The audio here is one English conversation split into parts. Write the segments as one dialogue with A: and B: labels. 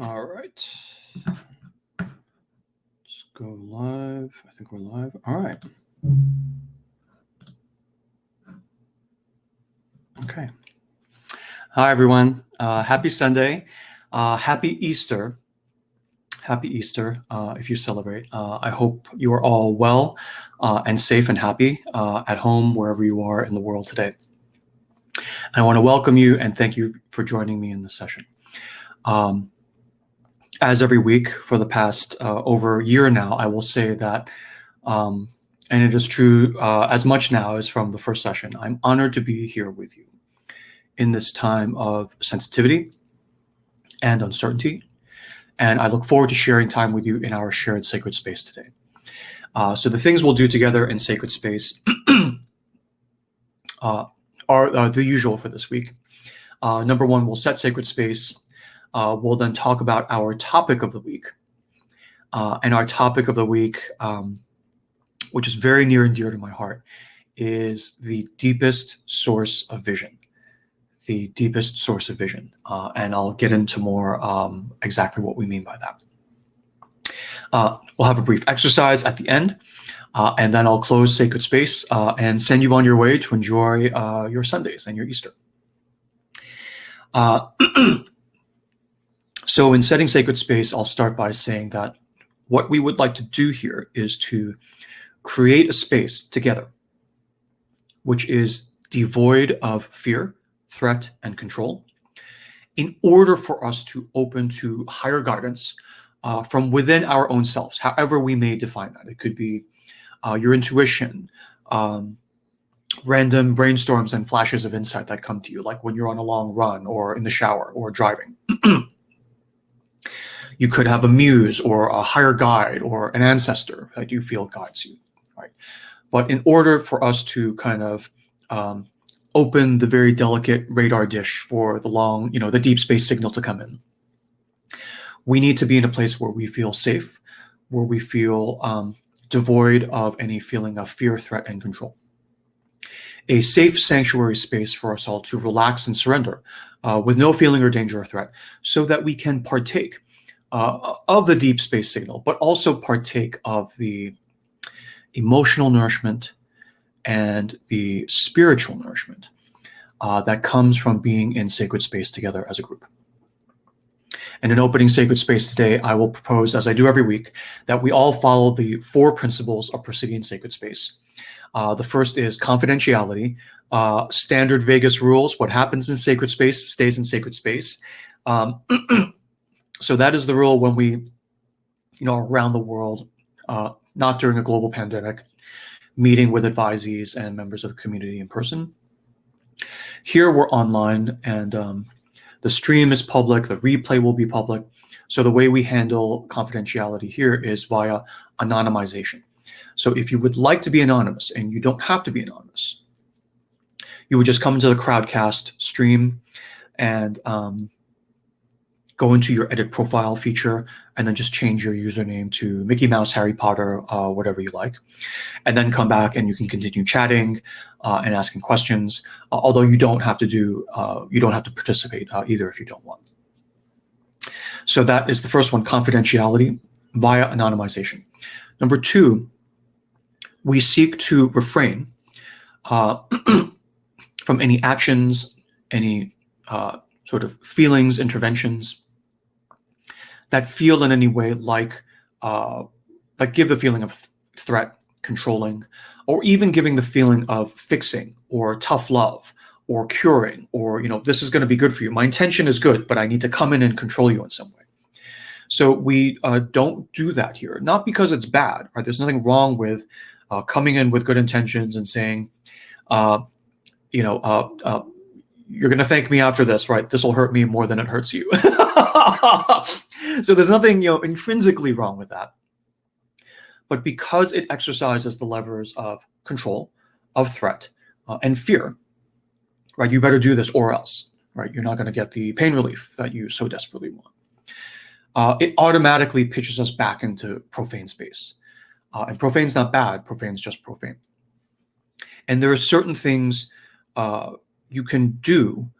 A: All right. Let's go live. I think we're live. All right. Okay. Hi, everyone. Happy Sunday. Happy Easter. Happy Easter, if you celebrate. I hope you are all well and safe and happy at home, wherever you are in the world today. I want to welcome you and thank you for joining me in this session. As every week for the past over a year now, I will say that, and it is true as much now as from the first session, I'm honored to be here with you in this time of sensitivity and uncertainty. And I look forward to sharing time with you in our shared sacred space today. So the things we'll do together in sacred space are the usual for this week. Number one, we'll set sacred space. We'll then talk about our topic of the week. And our topic of the week, which is very near and dear to my heart, is the deepest source of vision. The deepest source of vision. And I'll get into more exactly what we mean by that. We'll have a brief exercise at the end, and then I'll close sacred space and send you on your way to enjoy your Sundays and your Easter. So in setting sacred space, I'll start by saying that what we would like to do here is to create a space together, which is devoid of fear, threat, and control, in order for us to open to higher guidance from within our own selves, however we may define that. It could be your intuition, random brainstorms and flashes of insight that come to you, like when you're on a long run or in the shower or driving. You could have a muse or a higher guide or an ancestor that you feel guides you, right? But in order for us to kind of open the very delicate radar dish for the long, the deep space signal to come in, we need to be in a place where we feel safe, where we feel devoid of any feeling of fear, threat, and control. A safe sanctuary space for us all to relax and surrender with no feeling or danger or threat, so that we can partake of the deep space signal, but also partake of the emotional nourishment and the spiritual nourishment that comes from being in sacred space together as a group. And in opening sacred space today, I will propose, as I do every week, that we all follow the 4 principles of proceeding in sacred space. The first is confidentiality, standard Vegas rules. What happens in sacred space stays in sacred space. So that is the rule when we, around the world, not during a global pandemic, meeting with advisees and members of the community in person. Here we're online, and the stream is public, the replay will be public. So the way we handle confidentiality here is via anonymization. So if you would like to be anonymous, and you don't have to be anonymous, you would just come into the Crowdcast stream and go into your edit profile feature, and then just change your username to Mickey Mouse, Harry Potter, whatever you like, and then come back and you can continue chatting and asking questions. Although you don't have to participate either if you don't want. So that is the first one, confidentiality via anonymization. Number 2, we seek to refrain from any actions, any sort of feelings, interventions that feel in any way like give the feeling of threat, controlling, or even giving the feeling of fixing or tough love or curing, or this is going to be good for you. My intention is good, but I need to come in and control you in some way. So we don't do that here, not because it's bad, right? There's nothing wrong with coming in with good intentions and saying, you're going to thank me after this, right? This will hurt me more than it hurts you. So there's nothing, intrinsically wrong with that. But because it exercises the levers of control, of threat, and fear, right? You better do this or else, right? You're not going to get the pain relief that you so desperately want. It automatically pitches us back into profane space. And profane's not bad. Profane's just profane. And there are certain things you can do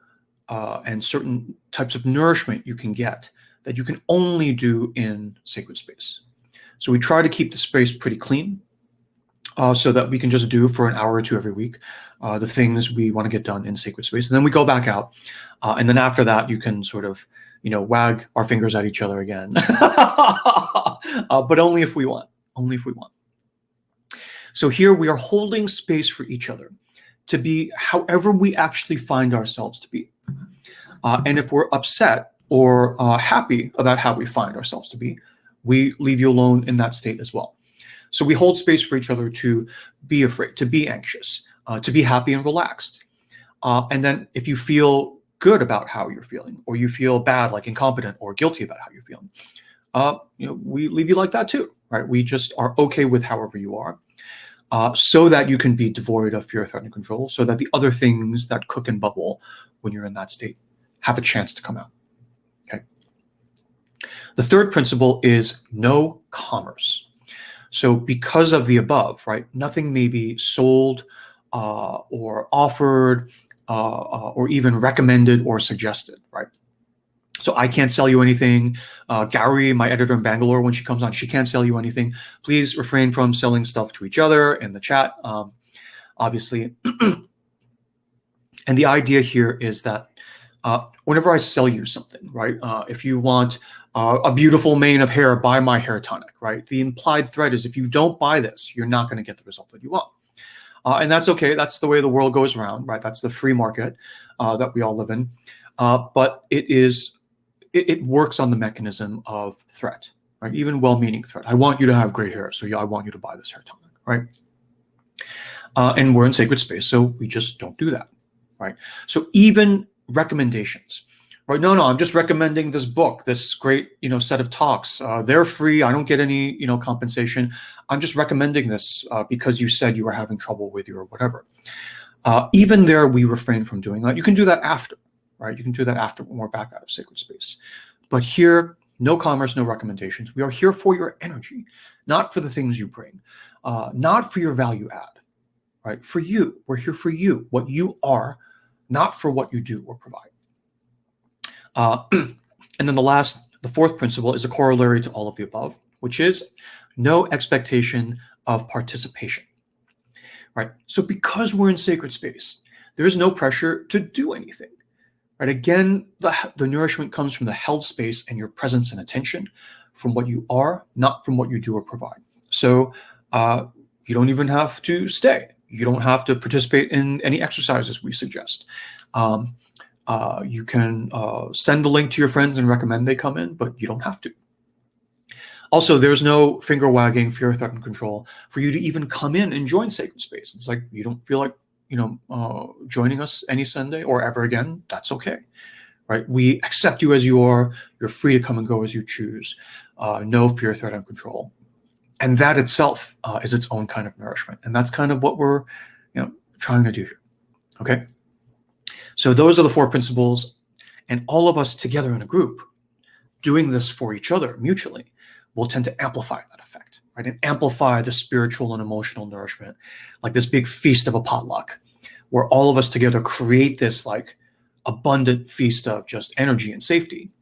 A: and certain types of nourishment you can get that you can only do in sacred space. So we try to keep the space pretty clean, so that we can just do for an hour or two every week the things we want to get done in sacred space. And then we go back out. And then after that, you can sort of, wag our fingers at each other again. But only if we want. Only if we want. So here we are holding space for each other to be however we actually find ourselves to be. And if we're upset or happy about how we find ourselves to be, we leave you alone in that state as well. So we hold space for each other to be afraid, to be anxious, to be happy and relaxed. And then if you feel good about how you're feeling, or you feel bad, like incompetent or guilty about how you're feeling, we leave you like that too, right? We just are okay with however you are, so that you can be devoid of fear, threat, and control, so that the other things that cook and bubble when you're in that state have a chance to come out. Okay. The third principle is no commerce. So because of the above, right, nothing may be sold or offered or even recommended or suggested, right? So I can't sell you anything. Gary, my editor in Bangalore, when she comes on, she can't sell you anything. Please refrain from selling stuff to each other in the chat, obviously. And the idea here is that whenever I sell you something, right, if you want a beautiful mane of hair, buy my hair tonic, right? The implied threat is if you don't buy this, you're not going to get the result that you want. And that's okay. That's the way the world goes around, right? That's the free market that we all live in. But it works on the mechanism of threat, right? Even well-meaning threat. I want you to have great hair, so yeah, I want you to buy this hair tonic, right? And we're in sacred space, so we just don't do that, right? So even recommendations, right? No, I'm just recommending this book, this great, set of talks. They're free. I don't get any, compensation. I'm just recommending this because you said you were having trouble with your whatever. Even there, we refrain from doing that. You can do that after, right? You can do that after when we're back out of sacred space. But here, no commerce, no recommendations. We are here for your energy, not for the things you bring, not for your value add, right? For you, we're here for you, what you are, not for what you do or provide. And then the fourth principle is a corollary to all of the above, which is no expectation of participation, right? So because we're in sacred space, there is no pressure to do anything, right? Again, the nourishment comes from the held space and your presence and attention, from what you are, not from what you do or provide. So you don't even have to stay. You don't have to participate in any exercises we suggest. You can send the link to your friends and recommend they come in, but you don't have to. Also, there's no finger wagging, fear, threat, and control for you to even come in and join sacred space. It's like you don't feel like joining us any Sunday or ever again. That's okay, right? We accept you as you are. You're free to come and go as you choose. No fear, threat, and control, and that itself is its own kind of nourishment. And that's kind of what we're trying to do here. Okay. So those are the four principles, and all of us together in a group doing this for each other mutually will tend to amplify that effect, right? And amplify the spiritual and emotional nourishment, like this big feast of a potluck, where all of us together create this like abundant feast of just energy and safety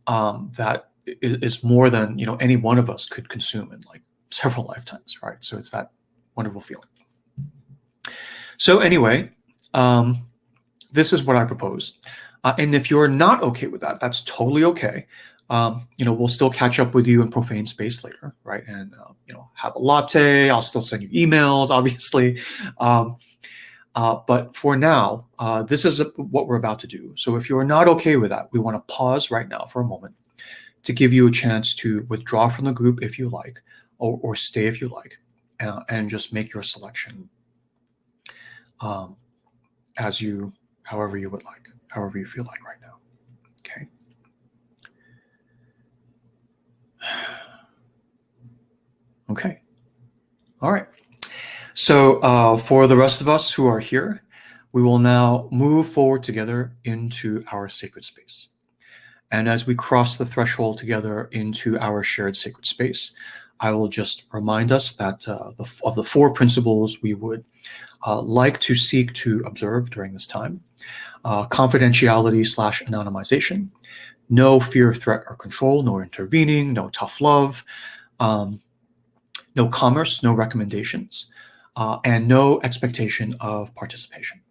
A: that is more than any one of us could consume in like several lifetimes, right? So it's that wonderful feeling. So anyway, this is what I propose. And if you're not okay with that, that's totally okay. We'll still catch up with you in profane space later, right? And, have a latte. I'll still send you emails, obviously. But for now, this is what we're about to do. So if you're not okay with that, we want to pause right now for a moment to give you a chance to withdraw from the group if you like, or stay if you like, and just make your selection however you would like, however you feel like right now. Okay. Okay. All right. So for the rest of us who are here, we will now move forward together into our sacred space. And as we cross the threshold together into our shared sacred space, I will just remind us that of the four principles we would like to seek to observe during this time: confidentiality / anonymization, no fear, threat, or control, no intervening, no tough love, no commerce, no recommendations, and no expectation of participation.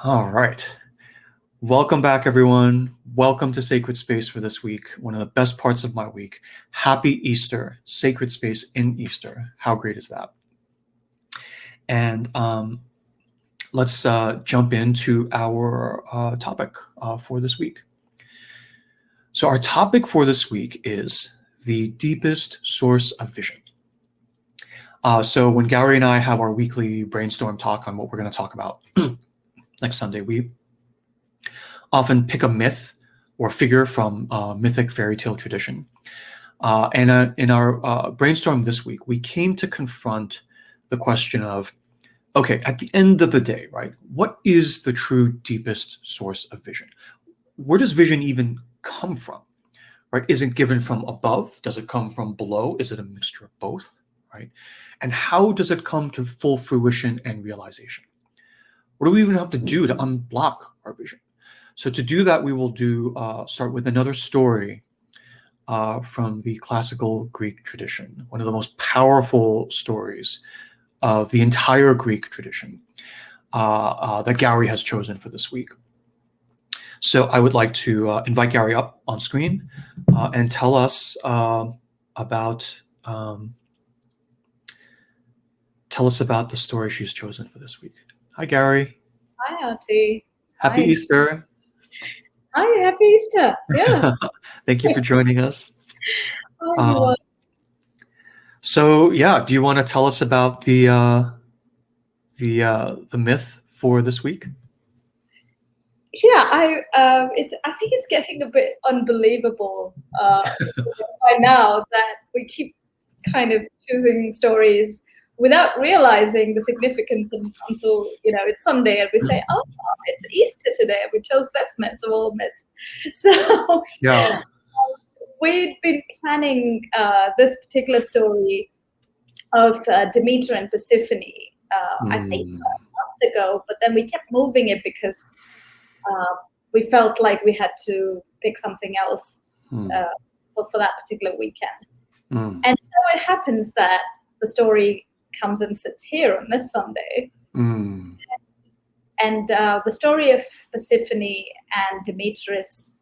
A: All right. Welcome back, everyone. Welcome to Sacred Space for this week, one of the best parts of my week. Happy Easter, Sacred Space in Easter. How great is that? And let's jump into our topic for this week. So our topic for this week is the deepest source of vision. So when Gary and I have our weekly brainstorm talk on what we're going to talk about next Sunday, we often pick a myth or figure from mythic fairy tale tradition. And in our brainstorm this week, we came to confront the question of, okay, at the end of the day, right, what is the true deepest source of vision? Where does vision even come from, right? Is it given from above? Does it come from below? Is it a mixture of both, right? And how does it come to full fruition and realization? What do we even have to do to unblock our vision? So to do that, we will start with another story from the classical Greek tradition, one of the most powerful stories of the entire Greek tradition that Gary has chosen for this week. So I would like to invite Gary up on screen and tell us about the story she's chosen for this week. Hi, Gary.
B: Hi, Artie.
A: Happy
B: Hi.
A: Easter.
B: Hi, happy Easter. Yeah.
A: Thank you for joining us.
B: Oh,
A: So yeah, do you want to tell us about the myth for this week?
B: Yeah, I think it's getting a bit unbelievable by now that we keep kind of choosing stories without realizing the significance until it's Sunday and we say, oh, it's Easter today. We chose this myth of all myths. So
A: Yeah.
B: we'd been planning this particular story of Demeter and Persephone, I think, a month ago, but then we kept moving it because we felt like we had to pick something else for that particular weekend. And so it happens that the story comes and sits here on this Sunday. And the story of Persephone and Demeter is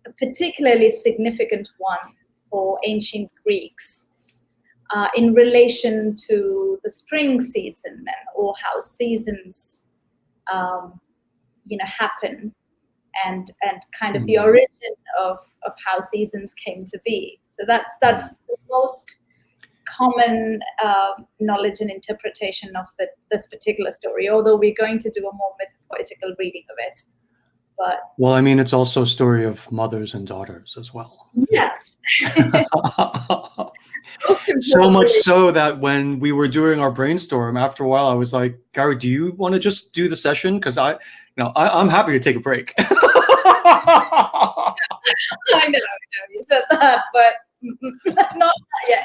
B: a particularly significant one for ancient Greeks in relation to the spring season or how seasons happen and kind of the origin of how seasons came to be. So that's the most common knowledge and interpretation of this particular story, although we're going to do a more mythopoetical reading of it. But
A: well, I mean, it's also a story of mothers and daughters as well.
B: Yes.
A: So much so that when we were doing our brainstorm, after a while, I was like, Gary, do you want to just do the session? Because I'm happy to take a break.
B: I know you said that, but not yet.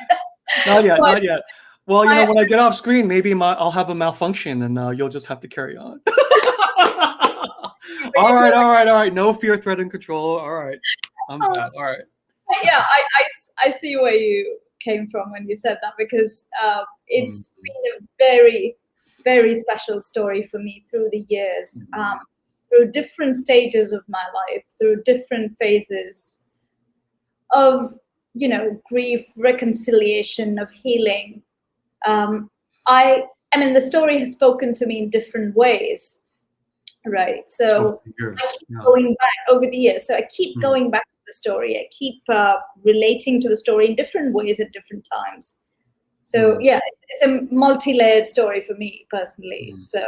A: Not yet. Well, when I get off screen, maybe I'll have a malfunction, and you'll just have to carry on. All right. No fear, threat, and control. All right, I'm bad. All right.
B: Yeah, I see where you came from when you said that, because it's been a very, very special story for me through the years, through different stages of my life, through different phases of grief, reconciliation, of healing. I mean, the story has spoken to me in different ways, right? So I keep going back over the years. So I keep going back to the story. I keep relating to the story in different ways at different times. So yeah, it's a multi-layered story for me personally. So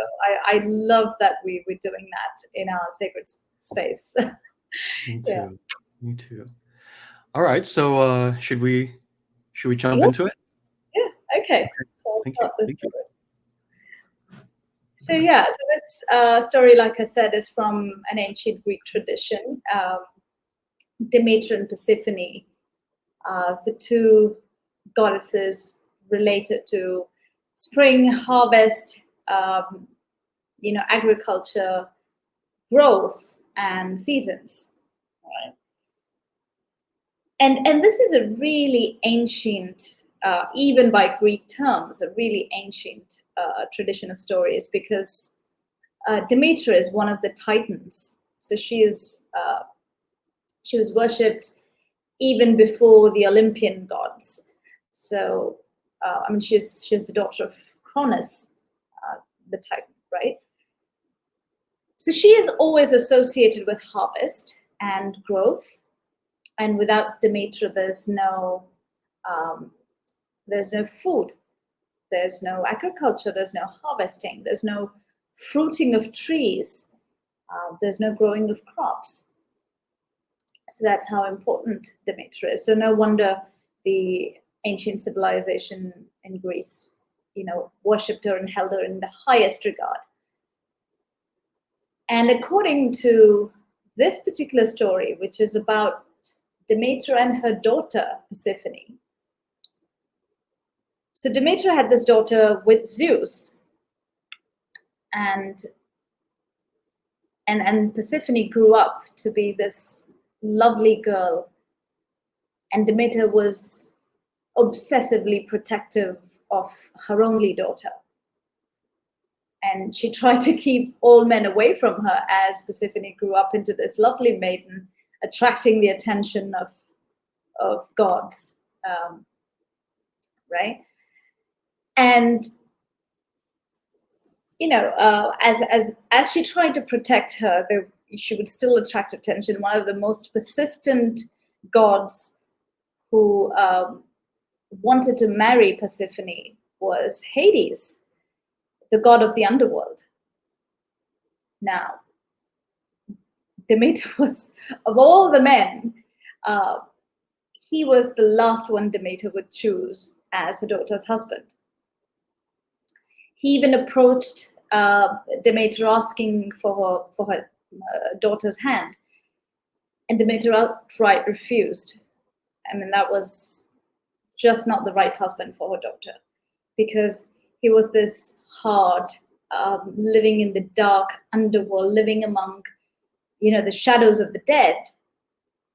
B: I love that we're doing that in our sacred space.
A: Me too. Me too. All right. So should we jump into it?
B: Yeah. Okay. So
A: Thank you.
B: So yeah, so this story, like I said, is from an ancient Greek tradition. Demeter and Persephone, the two goddesses related to spring, harvest, agriculture, growth, and seasons. Right? And this is a really ancient, even by Greek terms, a really ancient tradition of stories, because Demeter is one of the titans. So she was worshipped even before the Olympian gods. So she's the daughter of Cronus, the titan, right? So she is always associated with harvest and growth, and without Demeter, there's no food, there's no agriculture, there's no harvesting, there's no fruiting of trees, there's no growing of crops. So that's how important Demeter is. So no wonder the ancient civilization in Greece, worshipped her and held her in the highest regard. And according to this particular story, which is about Demeter and her daughter Persephone. So Demeter had this daughter with Zeus, and Persephone grew up to be this lovely girl, and Demeter was obsessively protective of her only daughter. And she tried to keep all men away from her as Persephone grew up into this lovely maiden, attracting the attention of gods, right? And as she tried to protect her, she would still attract attention. One of the most persistent gods who wanted to marry Persephone was Hades, the god of the underworld. Now, Demeter was, of all the men, he was the last one Demeter would choose as her daughter's husband. He even approached Demeter asking for her daughter's hand, and Demeter outright refused. I mean, that was just not the right husband for her daughter, because he was this hard, living in the dark underworld, living among, the shadows of the dead.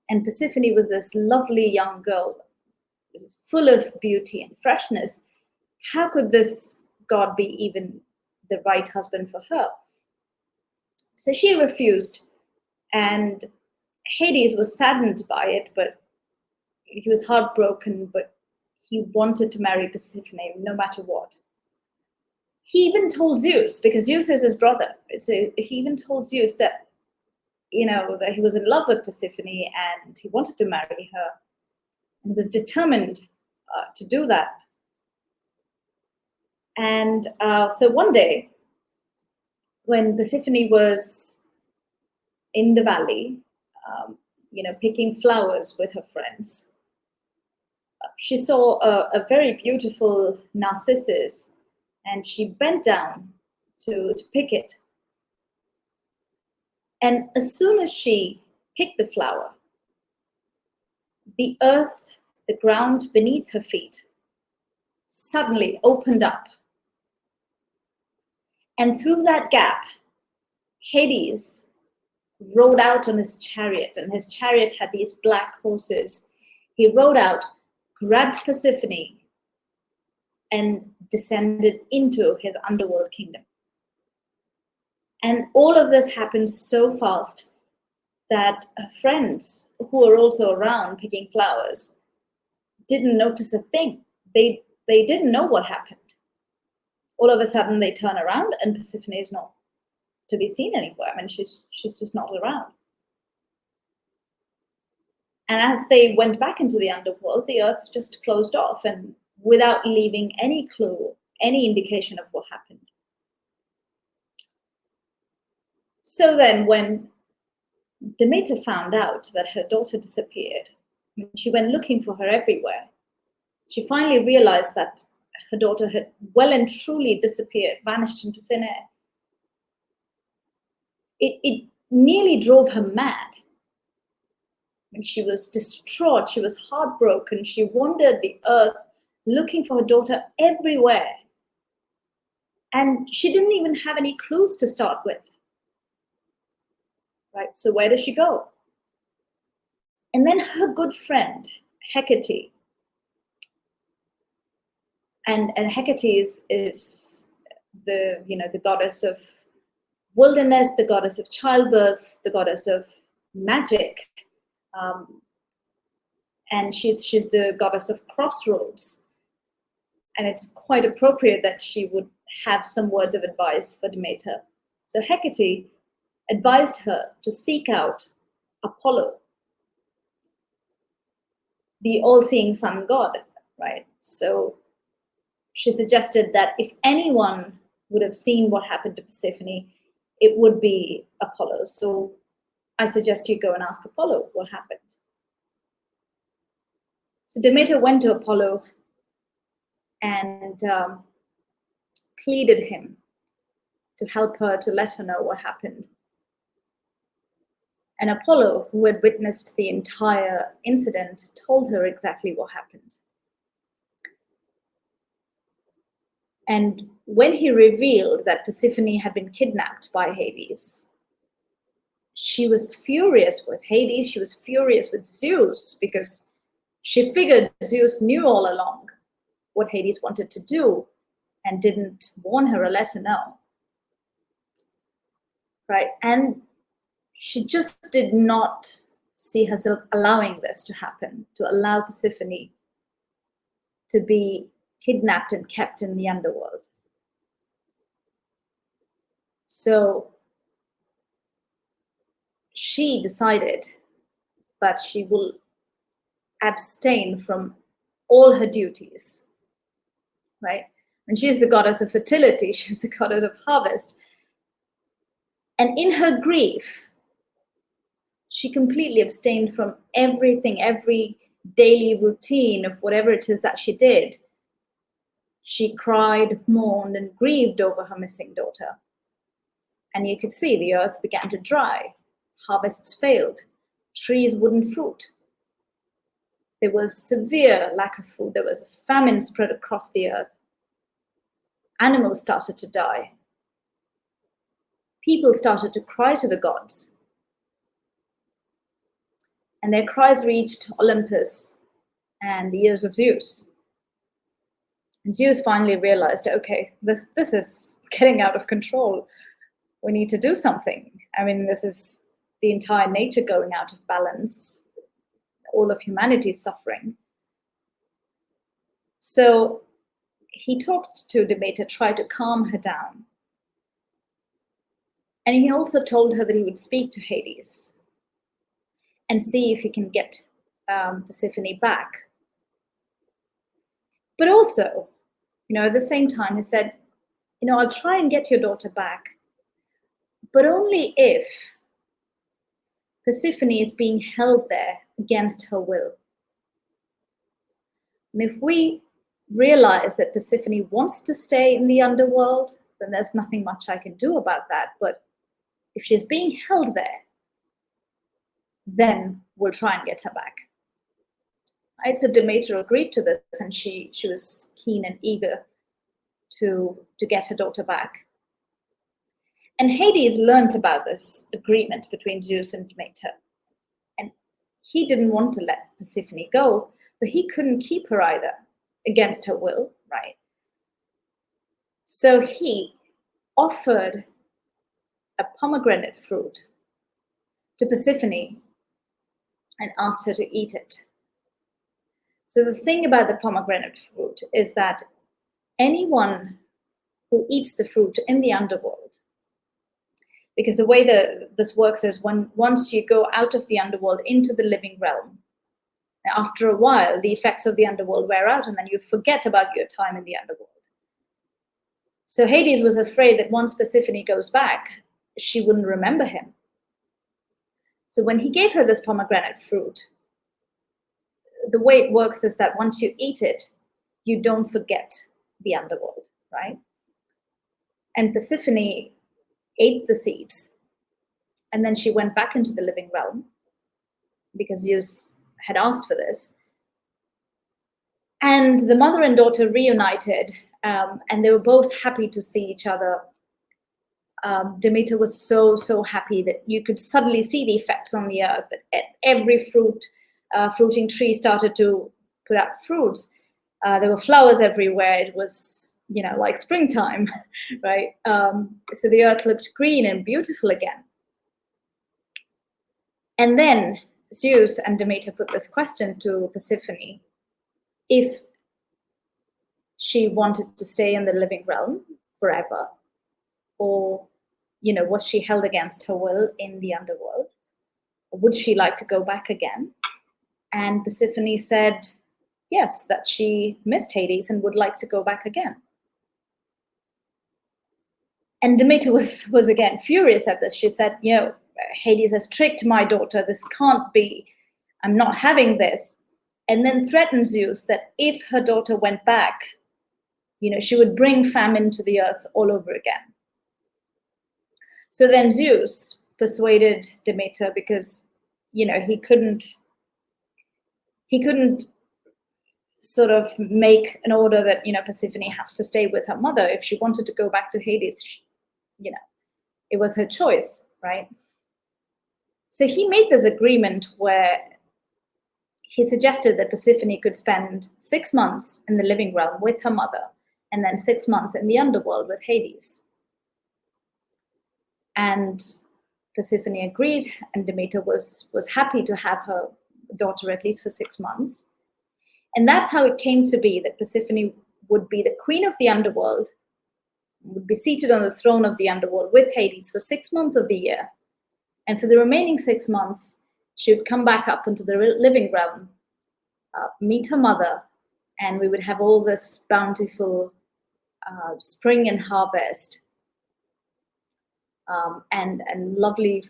B: And Persephone was this lovely young girl, full of beauty and freshness. How could this god be even the right husband for her? So she refused, and Hades was saddened by it, but he was heartbroken, but he wanted to marry Persephone no matter what. He even told Zeus, because Zeus is his brother, so he even told Zeus that, that he was in love with Persephone and he wanted to marry her, and was determined to do that. And so one day, when Persephone was in the valley, picking flowers with her friends, she saw a very beautiful narcissus, and she bent down to pick it. And as soon as she picked the flower, the earth, the ground beneath her feet, suddenly opened up. And through that gap, Hades rode out on his chariot, and his chariot had these black horses. He rode out, grabbed Persephone, and descended into his underworld kingdom. And all of this happened so fast that her friends, who were also around picking flowers, didn't notice a thing. They didn't know what happened. All of a sudden, they turn around, and Persephone is not to be seen anywhere. I mean, she's just not around. And as they went back into the underworld, the earth just closed off, and without leaving any clue, any indication of what happened. So then, when Demeter found out that her daughter disappeared, she went looking for her everywhere. She finally realized that her daughter had well and truly disappeared, vanished into thin air. It nearly drove her mad. And she was distraught, she was heartbroken, she wandered the earth looking for her daughter everywhere. And she didn't even have any clues to start with. right? So where does she go? And then her good friend, Hecate, and Hecate is the, the goddess of wilderness, the goddess of childbirth, the goddess of magic, and she's the goddess of crossroads. And it's quite appropriate that she would have some words of advice for Demeter. So Hecate advised her to seek out Apollo, the all-seeing sun god, right? So she suggested that if anyone would have seen what happened to Persephone, it would be Apollo. So I suggest you go and ask Apollo what happened. So Demeter went to Apollo and pleaded him to help her, to let her know what happened. And Apollo, who had witnessed the entire incident, told her exactly what happened. And when he revealed that Persephone had been kidnapped by Hades, she was furious with Hades, she was furious with Zeus, because she figured Zeus knew all along what Hades wanted to do and didn't warn her or let her know. Right? And she just did not see herself allowing this to happen, to allow Persephone to be kidnapped and kept in the underworld. So she decided that she will abstain from all her duties, right? And she's the goddess of fertility, she's the goddess of harvest. And in her grief, she completely abstained from everything, every daily routine of whatever it is that she did. She cried, mourned, and grieved over her missing daughter. And you could see the earth began to dry. Harvests failed. Trees wouldn't fruit. There was severe lack of food. There was a famine spread across the earth. Animals started to die. People started to cry to the gods. And their cries reached Olympus and the ears of Zeus. And Zeus finally realized, okay, this is getting out of control. We need to do something. I mean, this is the entire nature going out of balance. All of humanity is suffering. So he talked to Demeter, tried to calm her down. And he also told her that he would speak to Hades and see if he can get Persephone back. But also, at the same time, he said, I'll try and get your daughter back, but only if Persephone is being held there against her will. And if we realize that Persephone wants to stay in the underworld, then there's nothing much I can do about that. But if she's being held there, then we'll try and get her back. Right? So Demeter agreed to this, and she was keen and eager to get her daughter back. And Hades learned about this agreement between Zeus and Demeter. And he didn't want to let Persephone go, but he couldn't keep her either against her will, right? So he offered a pomegranate fruit to Persephone and asked her to eat it. So the thing about the pomegranate fruit is that anyone who eats the fruit in the underworld, because the way this works is once you go out of the underworld into the living realm, after a while, the effects of the underworld wear out, and then you forget about your time in the underworld. So Hades was afraid that once Persephone goes back, she wouldn't remember him. So when he gave her this pomegranate fruit, the way it works is that once you eat it, you don't forget the underworld, right? And Persephone ate the seeds, and then she went back into the living realm because Zeus had asked for this. And the mother and daughter reunited, and they were both happy to see each other. Demeter was so happy that you could suddenly see the effects on the earth. That every fruiting tree started to put out fruits. There were flowers everywhere. It was, like springtime, right? So the earth looked green and beautiful again. And then Zeus and Demeter put this question to Persephone: if she wanted to stay in the living realm forever, or, was she held against her will in the underworld? Or would she like to go back again? And Persephone said, yes, that she missed Hades and would like to go back again. And Demeter was again furious at this. She said, Hades has tricked my daughter. This can't be. I'm not having this. And then threatened Zeus that if her daughter went back, she would bring famine to the earth all over again. So then Zeus persuaded Demeter, because, he couldn't sort of make an order that, Persephone has to stay with her mother. If she wanted to go back to Hades, it was her choice, right? So he made this agreement where he suggested that Persephone could spend 6 months in the living realm with her mother, and then 6 months in the underworld with Hades. And Persephone agreed, and Demeter was happy to have her daughter at least for 6 months. And that's how it came to be that Persephone would be the queen of the underworld, would be seated on the throne of the underworld with Hades for 6 months of the year. And for the remaining 6 months, she would come back up into the living realm, meet her mother, and we would have all this bountiful spring and harvest, and lovely,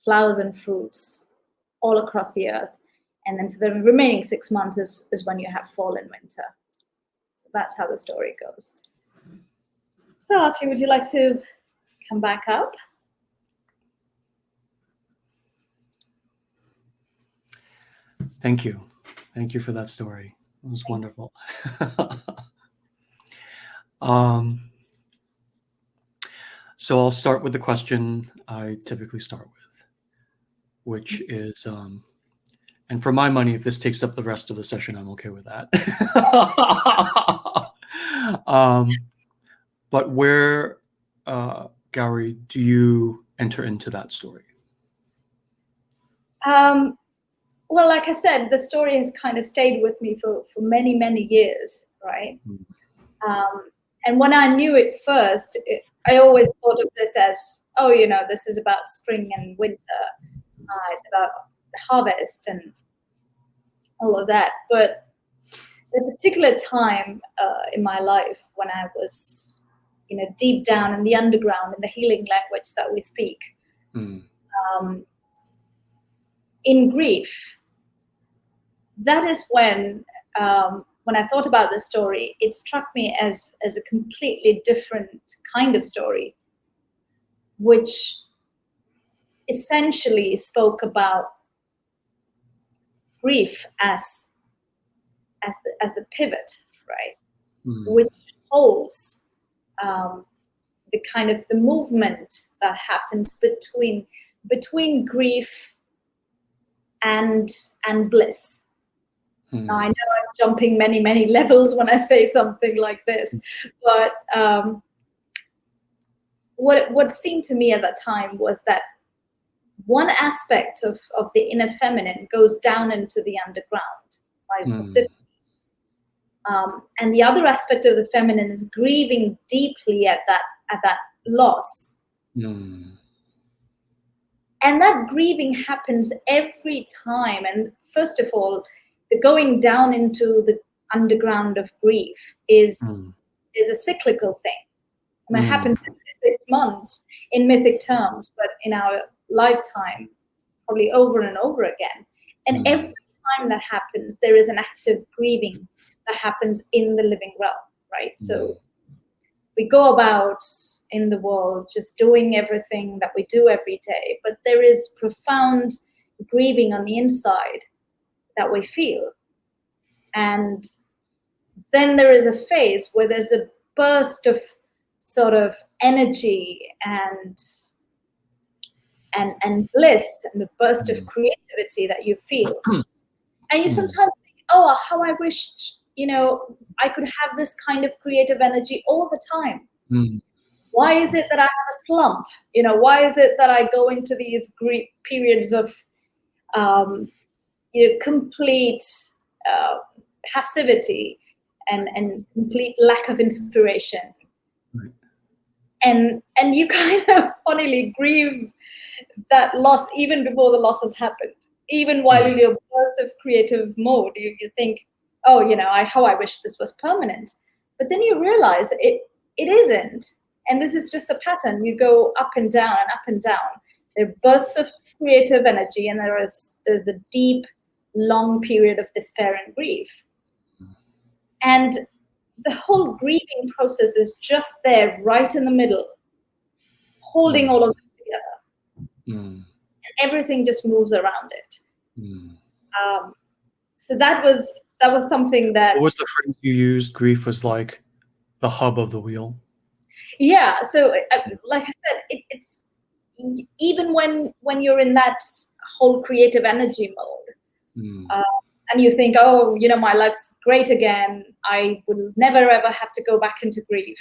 B: flowers and fruits all across the earth. And then for the remaining 6 months is when you have fall and winter. So that's how the story goes. So Artie, would you like to come back up?
A: Thank you. Thank you for that story. It was wonderful. So I'll start with the question I typically start with, which is, and for my money, if this takes up the rest of the session, I'm okay with that. But where, Gowrie, do you enter into that story?
B: Well, like I said, the story has kind of stayed with me for many, many years, right? And when I knew it first, I always thought of this as, this is about spring and winter. It's about harvest and all of that. But at a particular time in my life when I was, deep down in the underground, in the healing language that we speak, in grief, that is when I thought about this story, it struck me as a completely different kind of story, which essentially spoke about grief as the pivot, right? Which holds the kind of the movement that happens between grief and bliss. Now, I know I'm jumping many, many levels when I say something like this, but what seemed to me at that time was that one aspect of the inner feminine goes down into the underground, like Persephone. And the other aspect of the feminine is grieving deeply at that loss. And that grieving happens every time. And first of all, the going down into the underground of grief is a cyclical thing. I mean, it happens every 6 months in mythic terms, but in our lifetime, probably over and over again. And every time that happens, there is an active grieving that happens in the living realm, right? So we go about in the world just doing everything that we do every day, but there is profound grieving on the inside that we feel. And then there is a phase where there's a burst of sort of energy and bliss and the burst of creativity that you feel. And you sometimes think, oh, how I wish, I could have this kind of creative energy all the time. Why is it that I have a slump? Why is it that I go into these periods of complete passivity and complete lack of inspiration?
A: Right.
B: And you kind of funnily grieve that loss even before the loss has happened. Even while in your burst of creative mode, you think, oh, how I wish this was permanent. But then you realize it isn't. And this is just a pattern. You go up and down and up and down. There are bursts of creative energy, and there's a deep, long period of despair and grief. And the whole grieving process is just there, right in the middle, holding all of this together. And everything just moves around it. So that was something that.
A: What was the phrase you used? Grief was like the hub of the wheel.
B: Yeah. So, like I said, it's even when you're in that whole creative energy mode, and you think, oh, my life's great again. I will never ever have to go back into grief.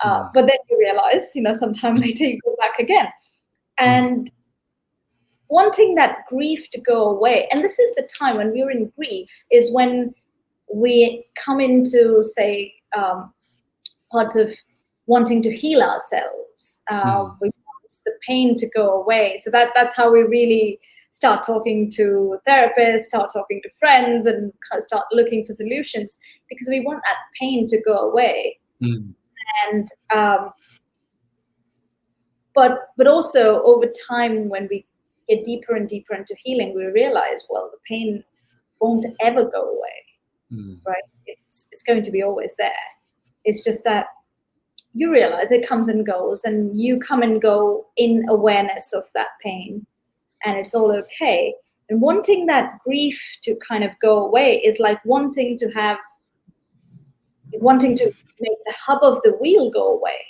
B: But then you realize, sometime later you go back again, and wanting that grief to go away. And this is the time when we're in grief, is when we come into, say, parts of wanting to heal ourselves. We want the pain to go away. So that's how we really start talking to therapists, start talking to friends, and start looking for solutions, because we want that pain to go away. And but also over time, when we get deeper and deeper into healing, we realize, well, the pain won't ever go away, right? It's going to be always there. It's just that you realize it comes and goes, and you come and go in awareness of that pain, and it's all okay. And wanting that grief to kind of go away is like wanting to make the hub of the wheel go away.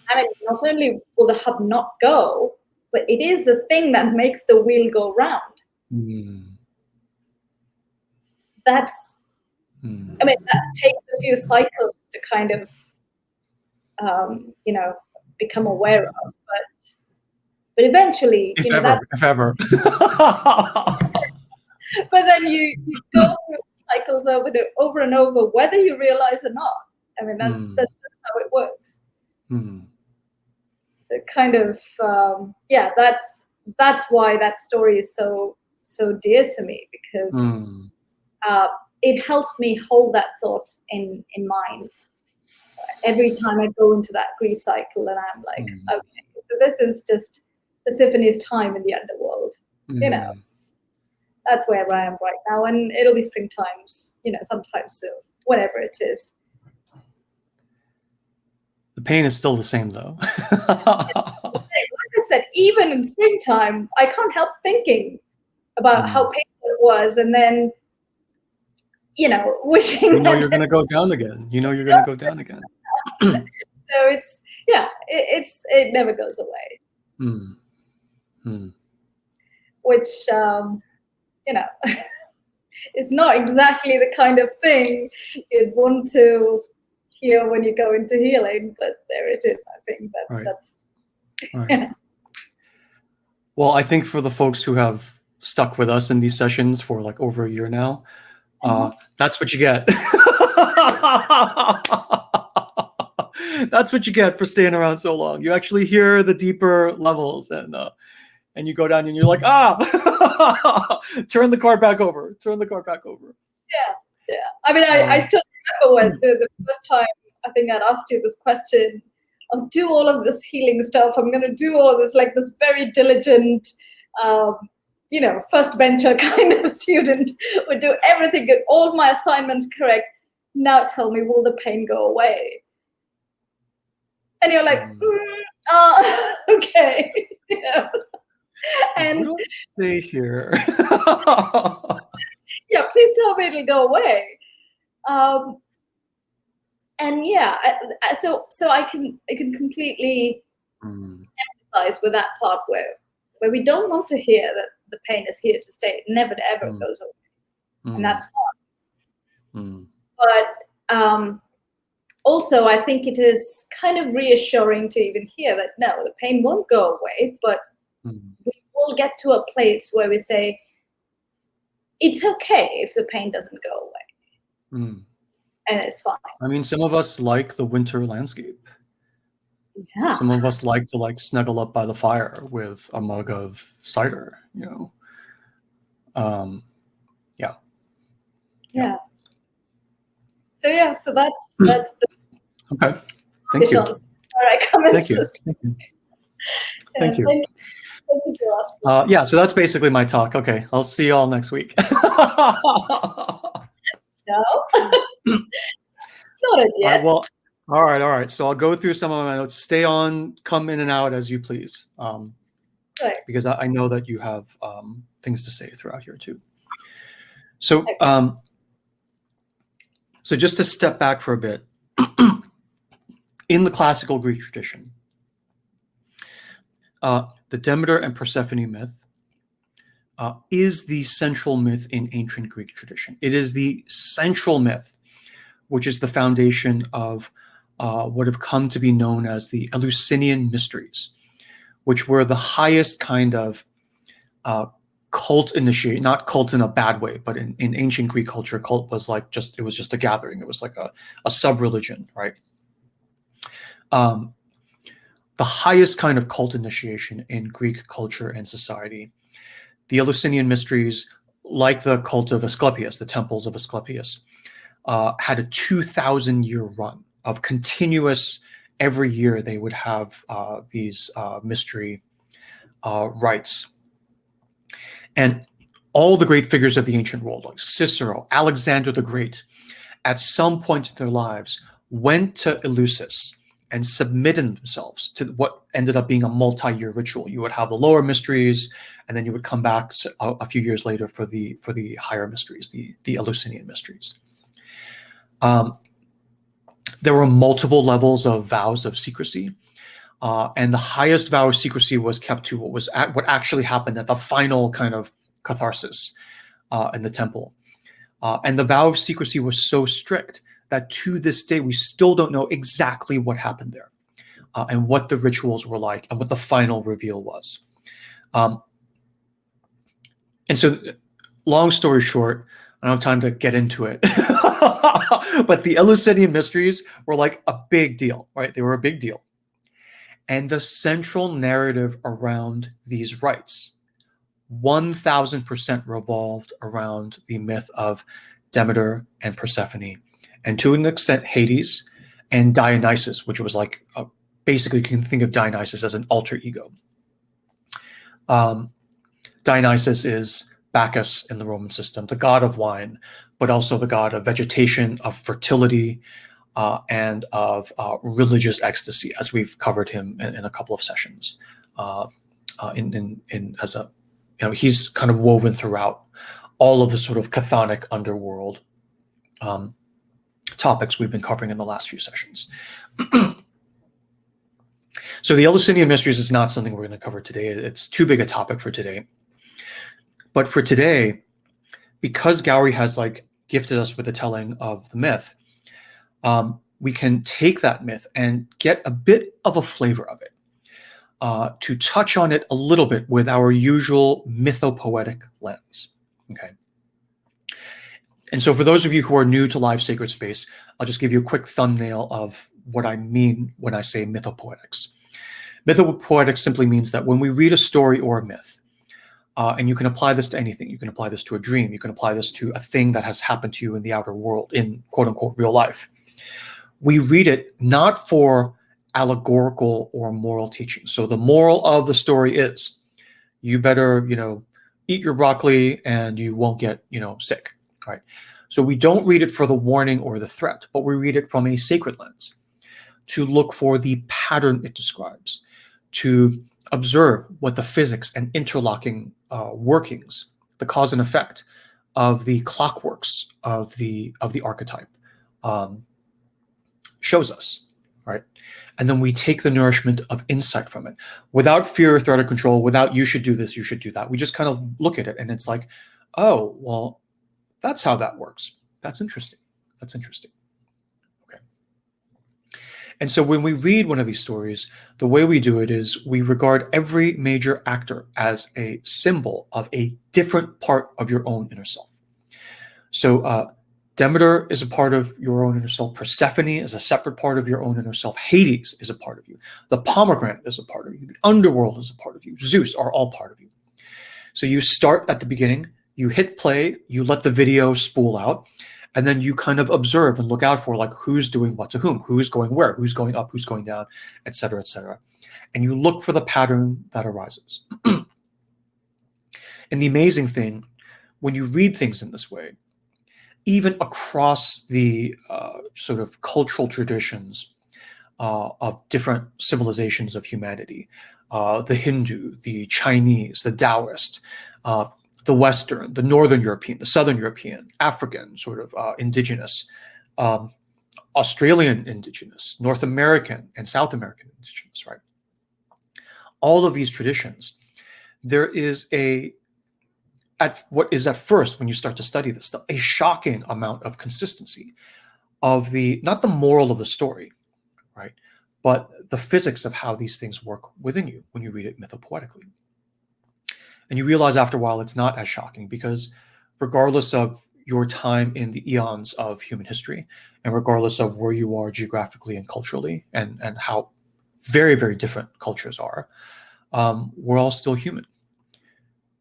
B: I mean, not only will the hub not go, but it is the thing that makes the wheel go round. That's, I mean, that takes a few cycles to kind of, become aware of. But eventually,
A: if ever.
B: But then you go through cycles over and over, whether you realize or not. I mean, that's just how it works. So kind of, that's why that story is so dear to me, because it helps me hold that thought in mind every time I go into that grief cycle, and I'm like, okay, so this is just Persephone's time in the underworld. That's where I am right now, and it'll be springtime, sometime soon, whatever it is.
A: The pain is still the same, though.
B: Like I said, even in springtime, I can't help thinking about how painful it was, and then, wishing.
A: You're going to go down again. You're going to go down again.
B: So it never goes away. Which, it's not exactly the kind of thing you'd want to hear when you go into healing, but there it is. I think that's.
A: Right. Well, I think for the folks who have stuck with us in these sessions for like over a year now, that's what you get. That's what you get for staying around so long. You actually hear the deeper levels, and you go down and you're like, turn the car back over.
B: Yeah. I mean, I still remember when the first time I think I'd asked you this question. I'll do all of this healing stuff. I'm going to do all of this, like this very diligent, first bencher kind of student would do everything, get all my assignments correct. Now tell me, will the pain go away? And you're like, okay. And
A: what do I say here?
B: Yeah, please tell me it'll go away. and yeah, so I can completely empathize with that part where we don't want to hear that the pain is here to stay. It never ever goes away, and that's fine. But also, I think it is kind of reassuring to even hear that no, the pain won't go away, but we will get to a place where we say it's okay if the pain doesn't go away, and it's fine.
A: I mean, some of us like the winter landscape.
B: Yeah.
A: Some of us like to snuggle up by the fire with a mug of cider,
B: Yeah. So that's the
A: okay. Thank you.
B: Where I come into this.
A: Thank you.
B: Thank you for asking.
A: Yeah, so that's basically my talk. Okay, I'll see you all next week.
B: No, not it yet.
A: Well, all right. So I'll go through some of my notes. Stay on, come in and out as you please,
B: Right.
A: because I know that you have things to say throughout here too. So, so just to step back for a bit, in the classical Greek tradition, the Demeter and Persephone myth is the central myth in ancient Greek tradition. It is the central myth, which is the foundation of what have come to be known as the Eleusinian mysteries, which were the highest kind of cult initiate, not cult in a bad way, but in ancient Greek culture, cult was like it was just a gathering. It was like a sub-religion, right? The highest kind of cult initiation in Greek culture and society. The Eleusinian mysteries, like the cult of Asclepius, the temples of Asclepius, had a 2,000-year run of continuous, every year they would have these mystery rites. And all the great figures of the ancient world, like Cicero, Alexander the Great, at some point in their lives went to Eleusis and submitted themselves to what ended up being a multi-year ritual. You would have the lower mysteries, and then you would come back a few years later for the higher mysteries, the Eleusinian mysteries. There were multiple levels of vows of secrecy, and the highest vow of secrecy was kept to what actually happened at the final kind of catharsis in the temple. And the vow of secrecy was so strict that to this day, we still don't know exactly what happened there and what the rituals were like and what the final reveal was. And so, long story short, I don't have time to get into it, but the Eleusinian mysteries were like a big deal, right? They were a big deal. And the central narrative around these rites, 1,000% revolved around the myth of Demeter and Persephone, and to an extent Hades and Dionysus, which was like basically you can think of Dionysus as an alter ego. Dionysus is Bacchus in the Roman system, the god of wine, but also the god of vegetation, of fertility, and of religious ecstasy, as we've covered him in a couple of sessions. He's kind of woven throughout all of the sort of chthonic underworld topics we've been covering in the last few sessions. So the Eleusinian mysteries is not something we're going to cover today. It's too big a topic for today. But for today, because Gowrie has gifted us with the telling of the myth, we can take that myth and get a bit of a flavor of it, to touch on it a little bit with our usual mythopoetic lens. Okay. And so for those of you who are new to Live Sacred Space, I'll just give you a quick thumbnail of what I mean when I say mythopoetics. Mythopoetics simply means that when we read a story or a myth, and you can apply this to anything, you can apply this to a dream, you can apply this to a thing that has happened to you in the outer world, in quote unquote real life. We read it not for allegorical or moral teaching. So the moral of the story is, you better, eat your broccoli and you won't get, sick, right? So we don't read it for the warning or the threat, but we read it from a sacred lens to look for the pattern it describes, to observe what the physics and interlocking workings, the cause and effect of the clockworks of the archetype shows us, right? And then we take the nourishment of insight from it without fear, threat, or control, without you should do this, you should do that. We just kind of look at it and it's like, oh, well, that's how that works. That's interesting. That's interesting. Okay. And so when we read one of these stories, the way we do it is we regard every major actor as a symbol of a different part of your own inner self. So Demeter is a part of your own inner self. Persephone is a separate part of your own inner self. Hades is a part of you. The pomegranate is a part of you. The underworld is a part of you. Zeus are all part of you. So you start at the beginning, you hit play, you let the video spool out, and then you kind of observe and look out for like who's doing what to whom, who's going where, who's going up, who's going down, et cetera, et cetera. And you look for the pattern that arises. And the amazing thing, when you read things in this way, even across the sort of cultural traditions of different civilizations of humanity, the Hindu, the Chinese, the Taoist, the Western, the Northern European, the Southern European, African, sort of indigenous, Australian indigenous, North American and South American indigenous, right? All of these traditions, there is at what is at first, when you start to study this stuff, a shocking amount of consistency of not the moral of the story, right? But the physics of how these things work within you when you read it mythopoetically. And you realize after a while it's not as shocking because regardless of your time in the eons of human history, and regardless of where you are geographically and culturally, and how very, very different cultures are, we're all still human.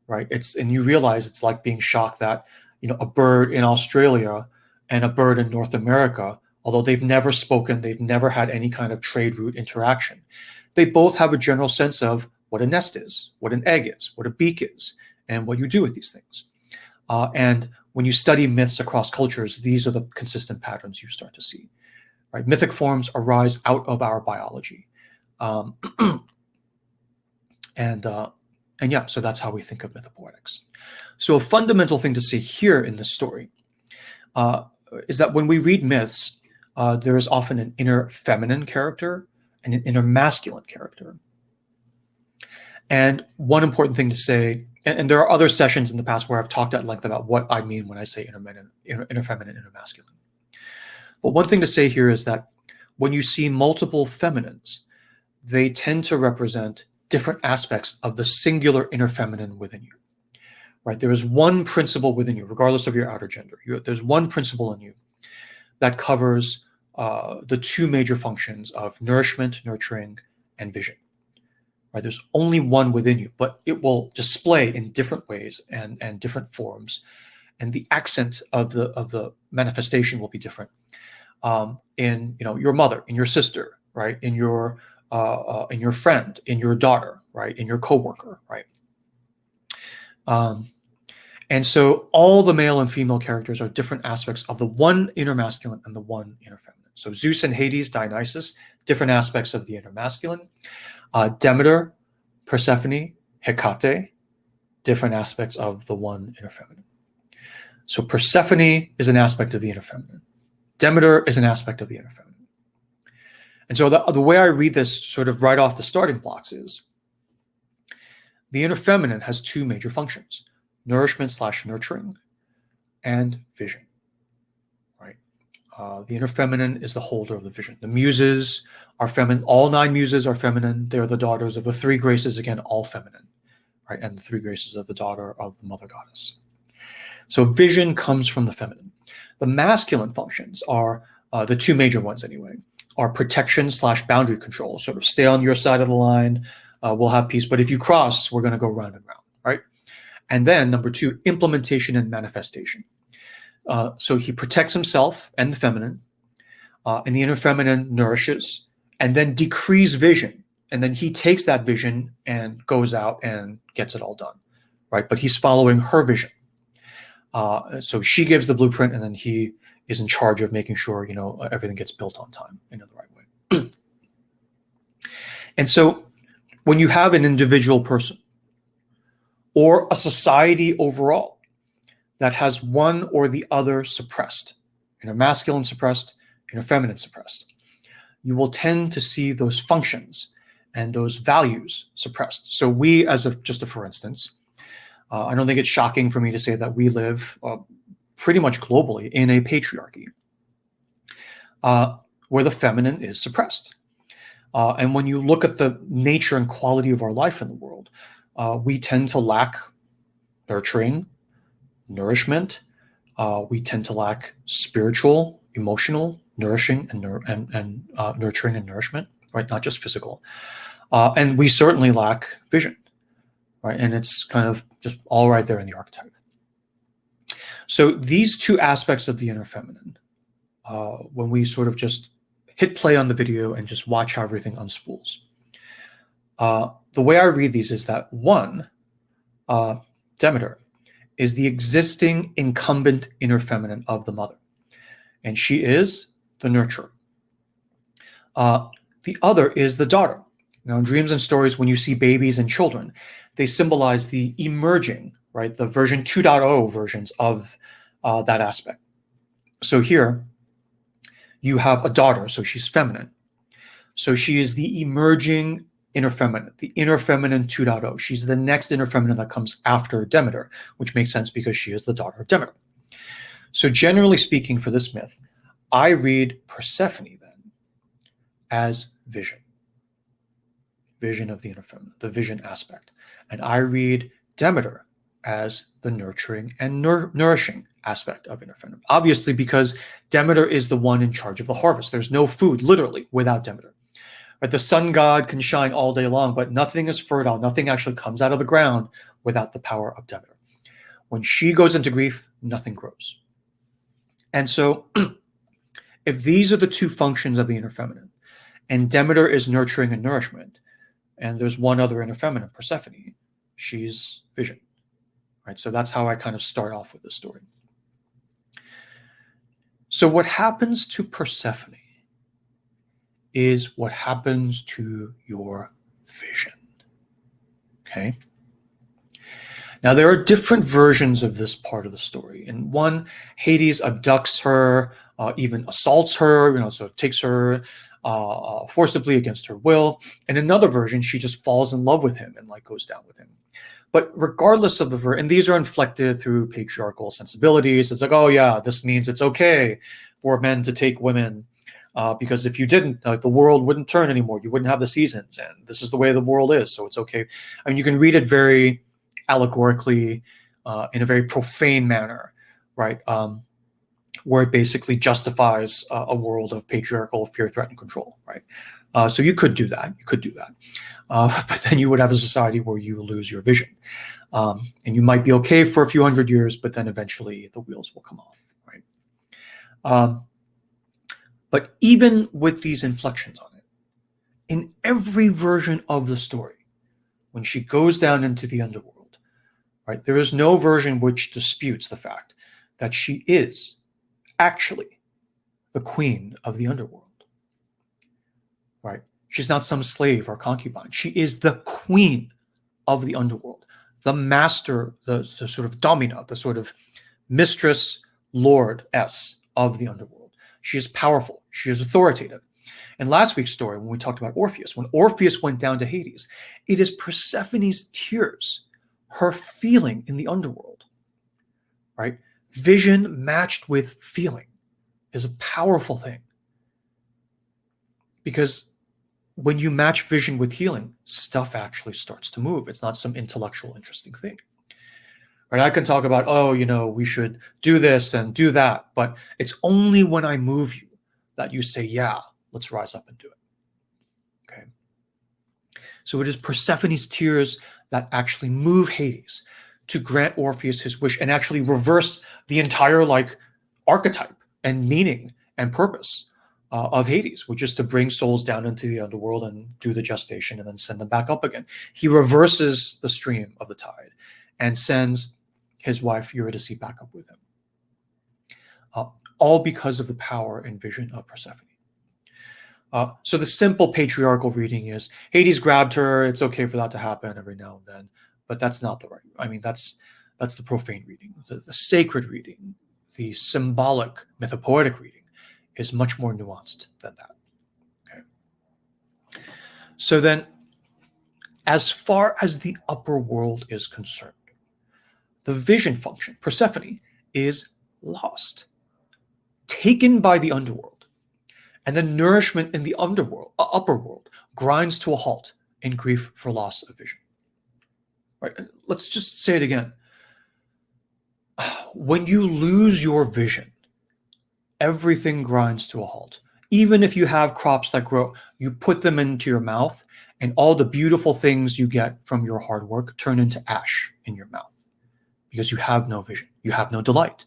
A: Right? And you realize it's like being shocked that, a bird in Australia and a bird in North America, although they've never spoken, they've never had any kind of trade route interaction, they both have a general sense of what a nest is, what an egg is, what a beak is, and what you do with these things. And when you study myths across cultures, these are the consistent patterns you start to see. Right? Mythic forms arise out of our biology. And yeah, so that's how we think of mythopoetics. So a fundamental thing to see here in this story is that when we read myths, there is often an inner feminine character and an inner masculine character. And one important thing to say, and there are other sessions in the past where I've talked at length about what I mean when I say inner feminine, inner masculine. But one thing to say here is that when you see multiple feminines, they tend to represent different aspects of the singular inner feminine within you, right? There is one principle within you, regardless of your outer gender. There's one principle in you that covers the two major functions of nourishment, nurturing, and vision, right? There's only one within you, but it will display in different ways and different forms, and the accent of the manifestation will be different in your mother, in your sister, right? In your friend, in your daughter, right? In your coworker, right? And so all the male and female characters are different aspects of the one inner masculine and the one inner feminine. So Zeus and Hades, Dionysus, different aspects of the inner masculine. Demeter, Persephone, Hecate, different aspects of the one inner feminine. So Persephone is an aspect of the inner feminine. Demeter is an aspect of the inner feminine. And so the way I read this sort of right off the starting blocks is the inner feminine has two major functions: nourishment / nurturing and vision, right? The inner feminine is the holder of the vision. The muses are feminine. All 9 muses are feminine. They're the daughters of the 3 graces, again, all feminine, right? And the 3 graces of the daughter of the mother goddess. So vision comes from the feminine. The masculine functions are the 2 major ones anyway, are protection / boundary control, sort of stay on your side of the line, we'll have peace, but if you cross, we're going to go round and round, right? And then number 2, implementation and manifestation. So he protects himself and the feminine, and the inner feminine nourishes, and then decrees vision, and then he takes that vision and goes out and gets it all done, right? But he's following her vision. So she gives the blueprint, and then he is in charge of making sure, everything gets built on time and in the right way. And so when you have an individual person or a society overall that has one or the other suppressed, inner masculine suppressed, inner feminine suppressed, you will tend to see those functions and those values suppressed. So we, just a for instance, I don't think it's shocking for me to say that we live pretty much globally in a patriarchy where the feminine is suppressed. And when you look at the nature and quality of our life in the world, we tend to lack nurturing, nourishment. We tend to lack spiritual, emotional, nourishing, and nurturing and nourishment, right? Not just physical. And we certainly lack vision, right? And it's kind of just all right there in the archetype. So these two aspects of the inner feminine, when we sort of just hit play on the video and just watch how everything unspools. The way I read these is that one, Demeter, is the existing incumbent inner feminine of the mother, and she is the nurturer. The other is the daughter. Now, in dreams and stories, when you see babies and children, they symbolize the emerging, right, the version 2.0 versions of that aspect. So here, you have a daughter, so she's feminine. So she is the emerging inner feminine, the inner feminine 2.0. She's the next inner feminine that comes after Demeter, which makes sense because she is the daughter of Demeter. So generally speaking, for this myth, I read Persephone then as vision of the inner feminine, the vision aspect. And I read Demeter as the nurturing and nourishing aspect of inner feminine. Obviously, because Demeter is the one in charge of the harvest. There's no food, literally, without Demeter. Right? The sun god can shine all day long, but nothing is fertile. Nothing actually comes out of the ground without the power of Demeter. When she goes into grief, nothing grows. And so, if these are the two functions of the inner feminine, and Demeter is nurturing and nourishment, and there's one other inner feminine, Persephone, she's vision. Right? So that's how I kind of start off with the story. So what happens to Persephone is what happens to your vision. Okay? Now, there are different versions of this part of the story. In one, Hades abducts her, even assaults her, so takes her forcibly against her will. In another version, she just falls in love with him and goes down with him. But regardless of and these are inflected through patriarchal sensibilities. It's oh yeah, this means it's okay for men to take women because if you didn't, the world wouldn't turn anymore. You wouldn't have the seasons, and this is the way the world is, so it's okay. I mean, you can read it very allegorically in a very profane manner, right? Where it basically justifies a world of patriarchal fear, threat, and control, right? So you could do that. But then you would have a society where you lose your vision. And you might be okay for a few hundred years, but then eventually the wheels will come off, right? But even with these inflections on it, in every version of the story, when she goes down into the underworld, right, there is no version which disputes the fact that she is actually the queen of the underworld. Right? She's not some slave or concubine. She is the queen of the underworld, the master, the sort of domina, the sort of mistress, lord-ess of the underworld. She is powerful. She is authoritative. In last week's story, when we talked about Orpheus, when Orpheus went down to Hades, it is Persephone's tears, her feeling in the underworld, right? Vision matched with feeling is a powerful thing. Because when you match vision with healing, stuff actually starts to move. It's not some intellectual, interesting thing. Right? I can talk about, we should do this and do that, but it's only when I move you that you say, yeah, let's rise up and do it. Okay. So it is Persephone's tears that actually move Hades to grant Orpheus his wish and actually reverse the entire archetype and meaning and purpose of Hades, which is to bring souls down into the underworld and do the gestation and then send them back up again. He reverses the stream of the tide and sends his wife Eurydice back up with him. All because of the power and vision of Persephone. So the simple patriarchal reading is Hades grabbed her. It's okay for that to happen every now and then, but that's not the right. I mean, that's the profane reading. The sacred reading, the symbolic mythopoetic reading, is much more nuanced than that. Okay. So then, as far as the upper world is concerned, the vision function, Persephone, is lost, taken by the underworld. And the nourishment in the underworld, upper world, grinds to a halt in grief for loss of vision. Right? Let's just say it again. When you lose your vision, everything grinds to a halt. Even if you have crops that grow, you put them into your mouth, and all the beautiful things you get from your hard work turn into ash in your mouth because you have no vision. You have no delight.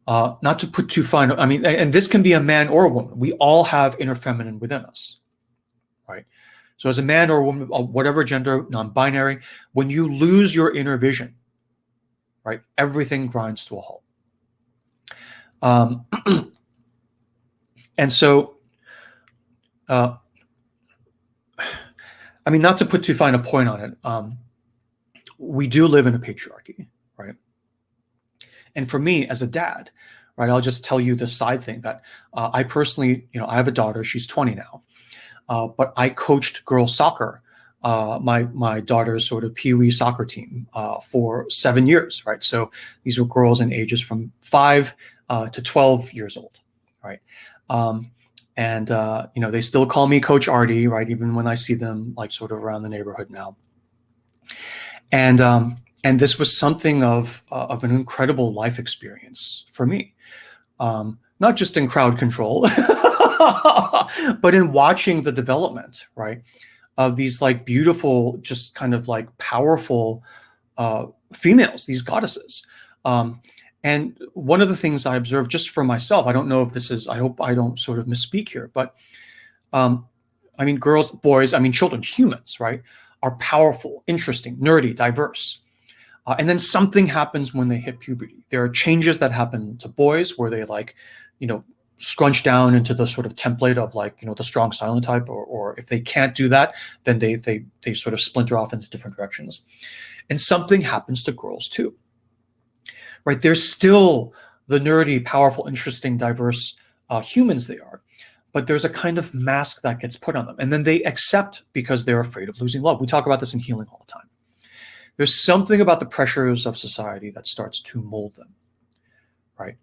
A: Not to put too fine, I mean, and this can be a man or a woman. We all have inner feminine within us, right? So as a man or a woman, whatever gender, non-binary, when you lose your inner vision, right, everything grinds to a halt. And so, I mean, not to put too fine a point on it, we do live in a patriarchy, right? And for me as a dad, right, I'll just tell you this side thing that I personally, I have a daughter, she's 20 now, but I coached girls soccer, my daughter's sort of pee-wee soccer team for 7 years, right? So these were girls in ages from 5 to 12 years old, right? And they still call me Coach Artie, right? Even when I see them like sort of around the neighborhood now. And this was something of an incredible life experience for me, not just in crowd control, but in watching the development, right, of these like beautiful, just kind of like powerful females, these goddesses. And one of the things I observed just for myself, I don't know if this is, I hope I don't sort of misspeak here, but I mean, girls, boys, I mean, children, humans, right, are powerful, interesting, nerdy, diverse. And then something happens when they hit puberty. There are changes that happen to boys where they like, scrunch down into the sort of template of like, the strong silent type, or if they can't do that, then they sort of splinter off into different directions. And something happens to girls too, right? They're still the nerdy, powerful, interesting, diverse humans they are, but there's a kind of mask that gets put on them. And then they accept because they're afraid of losing love. We talk about this in healing all the time. There's something about the pressures of society that starts to mold them, right?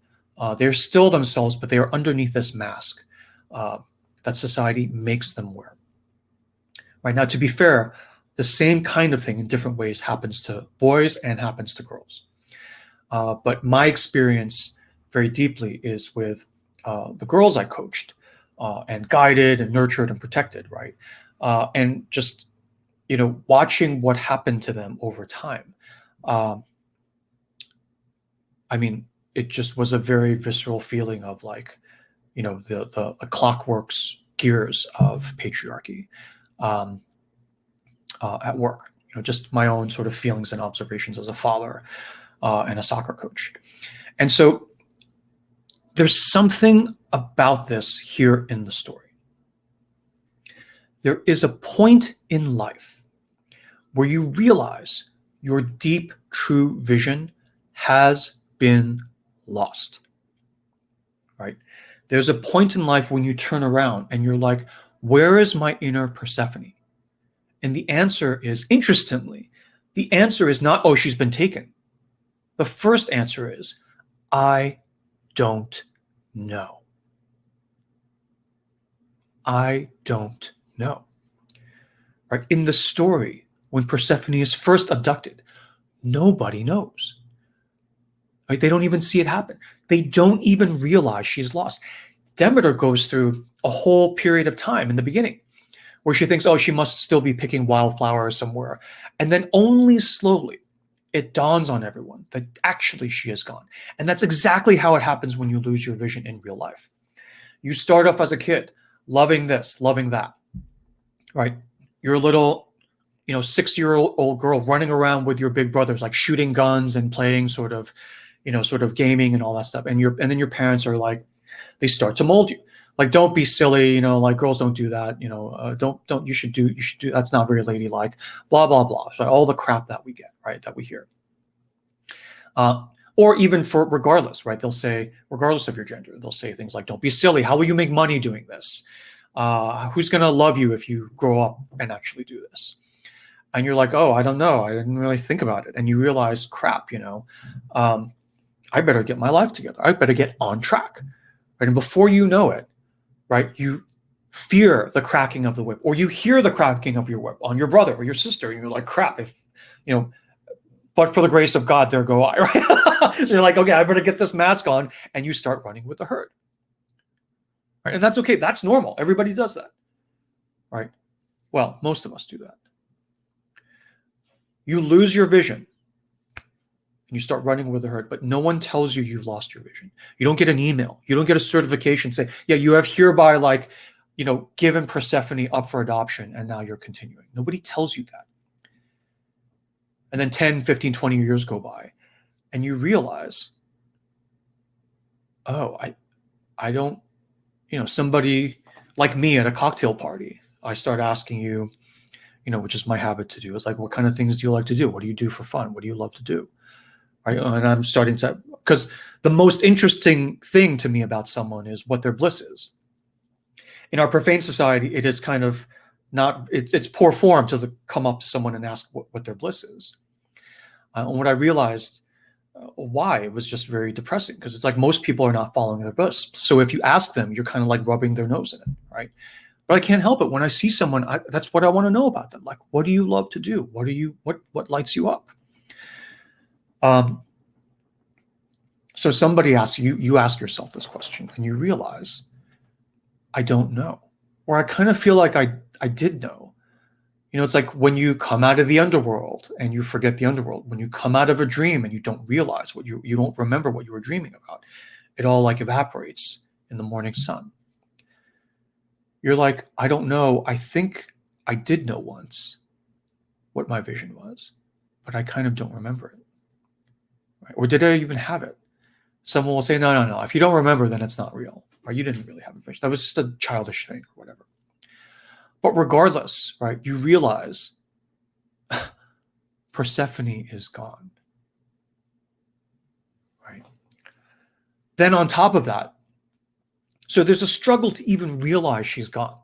A: They're still themselves, but they are underneath this mask that society makes them wear. Right now, to be fair, the same kind of thing in different ways happens to boys and happens to girls. But my experience very deeply is with the girls I coached and guided and nurtured and protected, right? And just, watching what happened to them over time. I mean, it just was a very visceral feeling of like, the clockwork's gears of patriarchy at work. Just my own sort of feelings and observations as a father and a soccer coach. And so there's something about this here in the story. There is a point in life where you realize your deep, true vision has been lost, right? There's a point in life when you turn around and you're like, where is my inner Persephone? And the answer is, interestingly, the answer is not, oh, she's been taken. The first answer is, I don't know. I don't know. Right? In the story, when Persephone is first abducted, nobody knows. Right? They don't even see it happen. They don't even realize she's lost. Demeter goes through a whole period of time in the beginning where she thinks, oh, she must still be picking wildflowers somewhere. And then only slowly it dawns on everyone that actually she is gone. And that's exactly how it happens when you lose your vision in real life. You start off as a kid, loving this, loving that, right? You're a little, 6-year-old girl running around with your big brothers, like shooting guns and playing sort of gaming and all that stuff. And then your parents are like, they start to mold you. Like, don't be silly, like girls don't do that, you should do, that's not very ladylike, blah, blah, blah. So all the crap that we get, right, that we hear. Or even regardless, right, they'll say, regardless of your gender, they'll say things like, don't be silly. How will you make money doing this? Who's going to love you if you grow up and actually do this? And you're like, oh, I don't know. I didn't really think about it. And you realize, crap, I better get my life together. I better get on track. Right? And before you know it, right, you fear the cracking of the whip, or you hear the cracking of your whip on your brother or your sister. And you're like, crap, but for the grace of God, there go I, right? So you're like, okay, I better get this mask on. And you start running with the herd. Right? And that's okay. That's normal. Everybody does that. Right? Well, most of us do that. You lose your vision and you start running with the herd, but no one tells you you've lost your vision. You don't get an email. You don't get a certification saying, yeah, you have hereby given Persephone up for adoption and now you're continuing. Nobody tells you that. And then 10, 15, 20 years go by and you realize, oh, I don't, somebody like me at a cocktail party, I start asking you, which is my habit to do. It's like, what kind of things do you like to do? What do you do for fun? What do you love to do? Right? And I'm starting to, because the most interesting thing to me about someone is what their bliss is. In our profane society, it is kind of not, it's poor form to come up to someone and ask what their bliss is. And what I realized why, it was just very depressing, because it's like most people are not following their bliss. So if you ask them, you're kind of like rubbing their nose in it, right? But I can't help it. When I see someone, that's what I want to know about them. Like, what do you love to do? What lights you up? So somebody asks you ask yourself this question and you realize, I don't know. Or I kind of feel like I did know. It's like when you come out of the underworld and you forget the underworld, when you come out of a dream and you don't realize you don't remember what you were dreaming about, it all like evaporates in the morning sun. You're like, I don't know. I think I did know once what my vision was, but I kind of don't remember it. Right? Or did I even have it? Someone will say, no. If you don't remember, then it's not real. Or you didn't really have a vision. That was just a childish thing or whatever. But regardless, right, you realize Persephone is gone. Right? Then on top of that, so there's a struggle to even realize she's gone.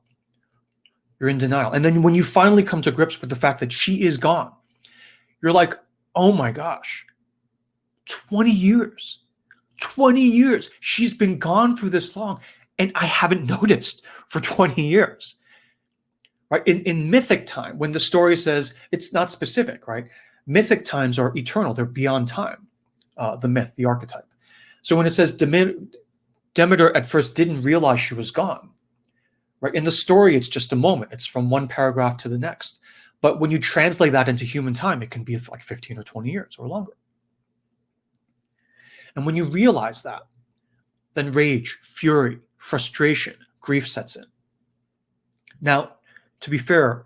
A: You're in denial. And then when you finally come to grips with the fact that she is gone, you're like, oh my gosh, 20 years. 20 years. She's been gone for this long, and I haven't noticed for 20 years. Right? In mythic time, when the story says it's not specific, right? Mythic times are eternal. They're beyond time. The myth, the archetype. So when it says Demeter at first didn't realize she was gone, right? In the story, it's just a moment. It's from one paragraph to the next. But when you translate that into human time, it can be like 15 or 20 years or longer. And when you realize that, then rage, fury, frustration, grief sets in. Now, to be fair,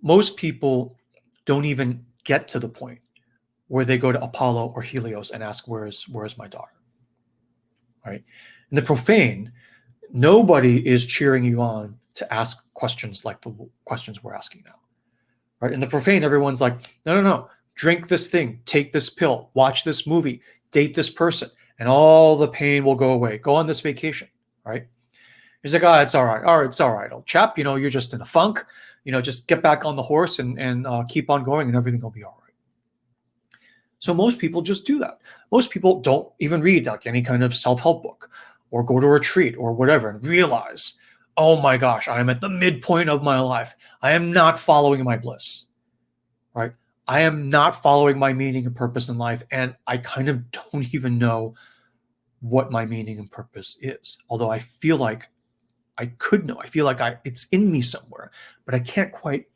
A: most people don't even get to the point where they go to Apollo or Helios and ask, where's my daughter? Right? In the profane, nobody is cheering you on to ask questions like the questions we're asking now. Right? In the profane, everyone's like, no, drink this thing, take this pill, watch this movie, date this person, and all the pain will go away. Go on this vacation, right? He's like, oh, it's all right. All right, it's all right, old chap. You're just in a funk. Just get back on the horse and keep on going and everything will be all right. So most people just do that. Most people don't even read like any kind of self-help book or go to a retreat or whatever and realize, oh my gosh, I am at the midpoint of my life. I am not following my bliss, right? I am not following my meaning and purpose in life. And I kind of don't even know what my meaning and purpose is. Although I feel like I could know. I feel like it's in me somewhere, but I can't quite,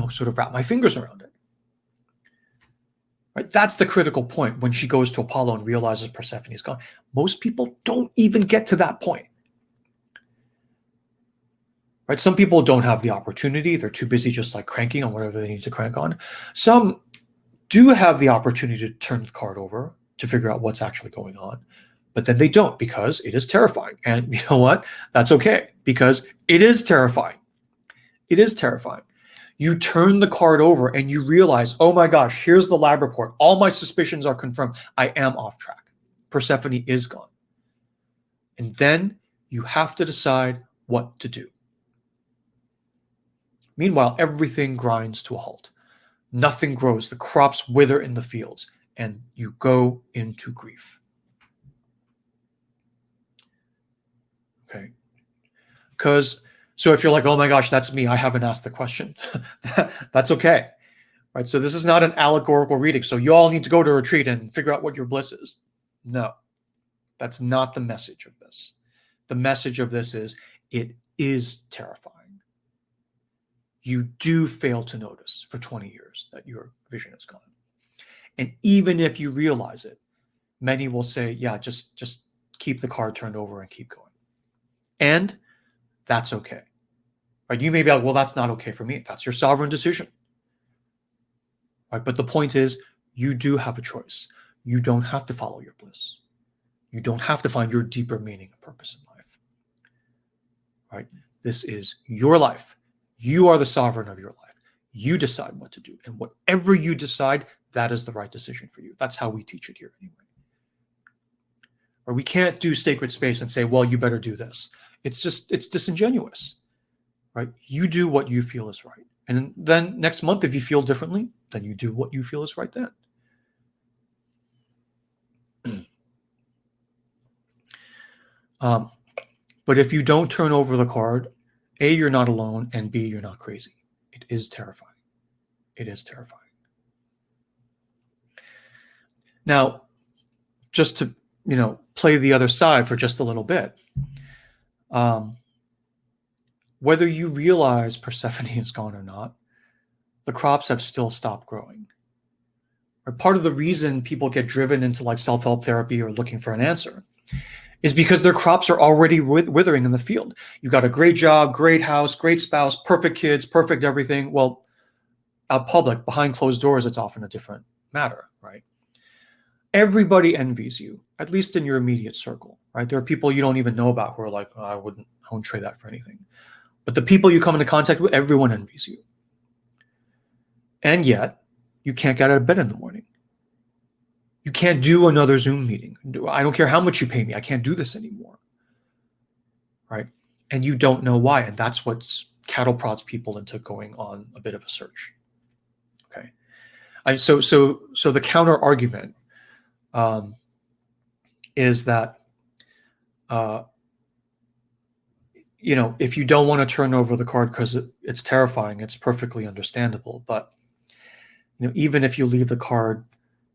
A: sort of wrap my fingers around it. Right? That's the critical point when she goes to Apollo and realizes Persephone is gone. Most people don't even get to that point. Right? Some people don't have the opportunity. They're too busy just like cranking on whatever they need to crank on. Some do have the opportunity to turn the card over to figure out what's actually going on. But then they don't, because it is terrifying. And you know what? That's okay, because it is terrifying. It is terrifying. You turn the card over and you realize, oh my gosh, here's the lab report. All my suspicions are confirmed. I am off track. Persephone is gone. And then you have to decide what to do. Meanwhile, everything grinds to a halt. Nothing grows. The crops wither in the fields, and you go into grief. Okay. So if you're like, oh my gosh, that's me, I haven't asked the question, that's okay. Right? So this is not an allegorical reading. So you all need to go to a retreat and figure out what your bliss is. No, that's not the message of this. The message of this is, it is terrifying. You do fail to notice for 20 years that your vision is gone. And even if you realize it, many will say, yeah, just keep the card turned over and keep going. And that's okay. Right? You may be like, well, that's not okay for me. That's your sovereign decision. Right? But the point is, you do have a choice. You don't have to follow your bliss. You don't have to find your deeper meaning and purpose in life. Right? This is your life. You are the sovereign of your life. You decide what to do. And whatever you decide, that is the right decision for you. That's how we teach it here anyway. Or we can't do sacred space and say, well, you better do this. It's disingenuous. Right? You do what you feel is right. And then next month, if you feel differently, then you do what you feel is right then. But if you don't turn over the card, A, you're not alone, and B, you're not crazy. It is terrifying. It is terrifying. Now, just to, play the other side for just a little bit, whether you realize Persephone is gone or not, the crops have still stopped growing. Or part of the reason people get driven into like self-help therapy or looking for an answer is because their crops are already withering in the field. You got a great job, great house, great spouse, perfect kids, perfect everything. Well, out public, behind closed doors, it's often a different matter, right? Everybody envies you, at least in your immediate circle, right? There are people you don't even know about who are like, oh, I wouldn't trade that for anything. But the people you come into contact with, everyone envies you. And yet, you can't get out of bed in the morning. You can't do another Zoom meeting. I don't care how much you pay me. I can't do this anymore. Right? And you don't know why. And that's what cattle prods people into going on a bit of a search. Okay. So the counter argument is that, if you don't want to turn over the card because it's terrifying, it's perfectly understandable. But, even if you leave the card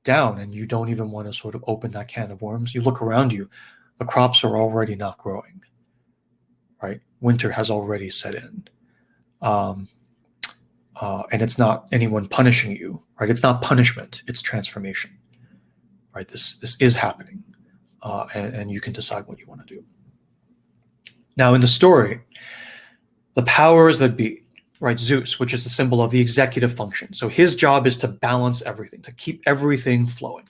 A: down and you don't even want to sort of open that can of worms, you look around you, the crops are already not growing, right? Winter has already set in. And it's not anyone punishing you, right? It's not punishment, it's transformation, right? This is happening, and you can decide what you want to do. Now, in the story, the powers that be, right, Zeus, which is the symbol of the executive function. So his job is to balance everything, to keep everything flowing.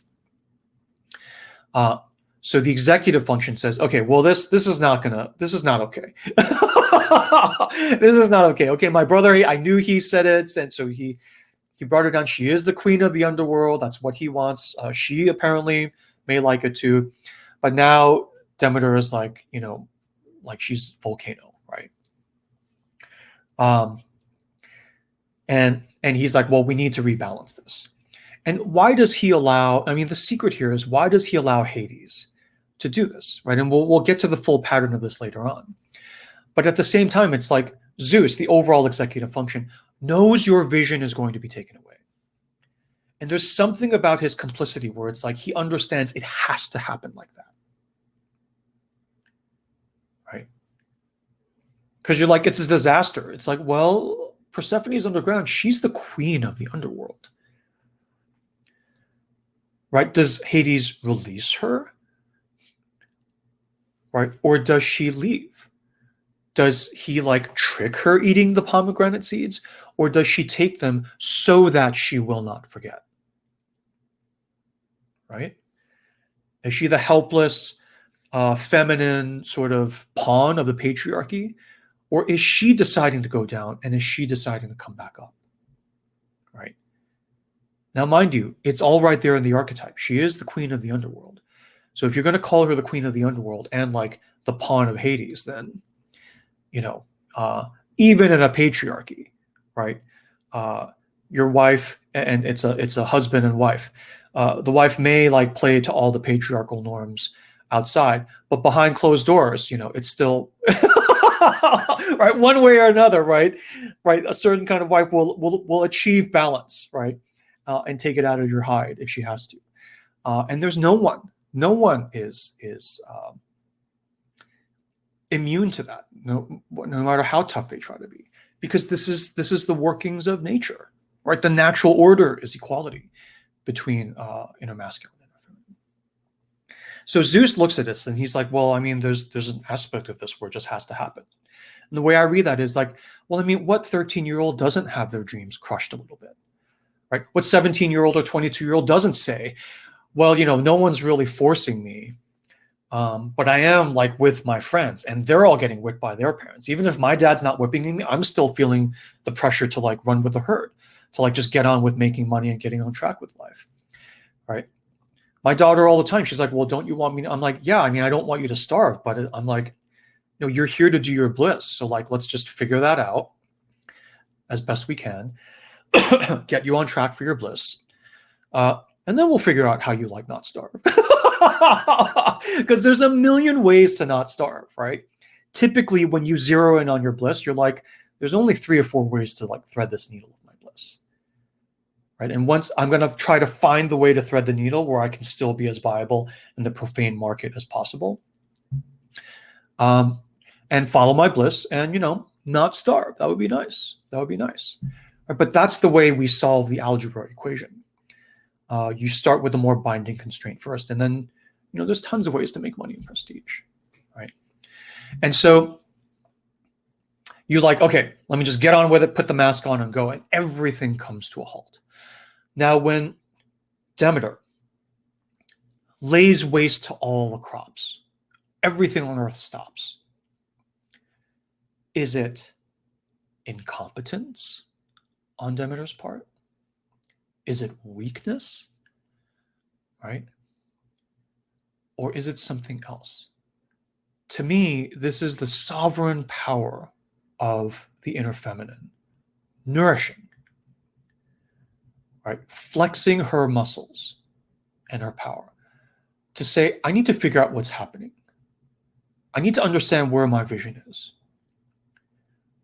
A: So the executive function says, okay, well, this is not okay. This is not okay. Okay, my brother, I knew he said it, and so he brought her down. She is the queen of the underworld. That's what he wants. She apparently may like it too. But now Demeter is like, like she's volcano, right? And he's like, well, we need to rebalance this. And why does he allow, the secret here is, why does he allow Hades to do this, right? And we'll get to the full pattern of this later on. But at the same time, it's like Zeus, the overall executive function, knows your vision is going to be taken away. And there's something about his complicity where it's like he understands it has to happen like that. Right? Because you're like, it's a disaster. It's like, well, Persephone's underground. She's the queen of the underworld. Right? Does Hades release her? Right? Or does she leave? Does he trick her eating the pomegranate seeds? Or does she take them so that she will not forget? Right? Is she the helpless, feminine sort of pawn of the patriarchy? Or is she deciding to go down, and is she deciding to come back up? Right? Now, mind you, it's all right there in the archetype. She is the queen of the underworld. So if you're going to call her the queen of the underworld and the pawn of Hades, then, even in a patriarchy, right? Your wife, and it's a husband and wife. The wife may like play to all the patriarchal norms outside, but behind closed doors, it's still right, one way or another, right? Right, a certain kind of wife will achieve balance, right, and take it out of your hide if she has to. And there's no one is immune to that, no matter how tough they try to be, because this is the workings of nature, right? The natural order is equality between inner masculine and feminine. So Zeus looks at this and he's like, well, I mean, there's an aspect of this where it just has to happen. And the way I read that is like, well, I mean, what 13-year-old doesn't have their dreams crushed a little bit, right? What 17-year-old or 22-year-old doesn't say, well, no one's really forcing me, but I am like with my friends and they're all getting whipped by their parents. Even if my dad's not whipping me, I'm still feeling the pressure to like run with the herd, to like just get on with making money and getting on track with life, right? My daughter all the time, she's like, well, don't you want me to? I'm like, yeah, I mean, I don't want you to starve, but I'm like, you're here to do your bliss. So like, let's just figure that out as best we can, get you on track for your bliss. And then we'll figure out how you like not starve. Because there's a million ways to not starve, right? Typically, when you zero in on your bliss, you're like, there's only 3 or 4 ways to like thread this needle of my bliss, right? And once I'm going to try to find the way to thread the needle where I can still be as viable in the profane market as possible, and follow my bliss and, not starve. That would be nice. That would be nice. Right? But that's the way we solve the algebra equation. You start with a more binding constraint first, and then, there's tons of ways to make money and prestige, right? And so you're like, okay, let me just get on with it, put the mask on and go, and everything comes to a halt. Now, when Demeter lays waste to all the crops, everything on earth stops. Is it incompetence on Demeter's part? Is it weakness, right? Or is it something else? To me, this is the sovereign power of the inner feminine, nourishing, right? Flexing her muscles and her power to say, I need to figure out what's happening. I need to understand where my vision is,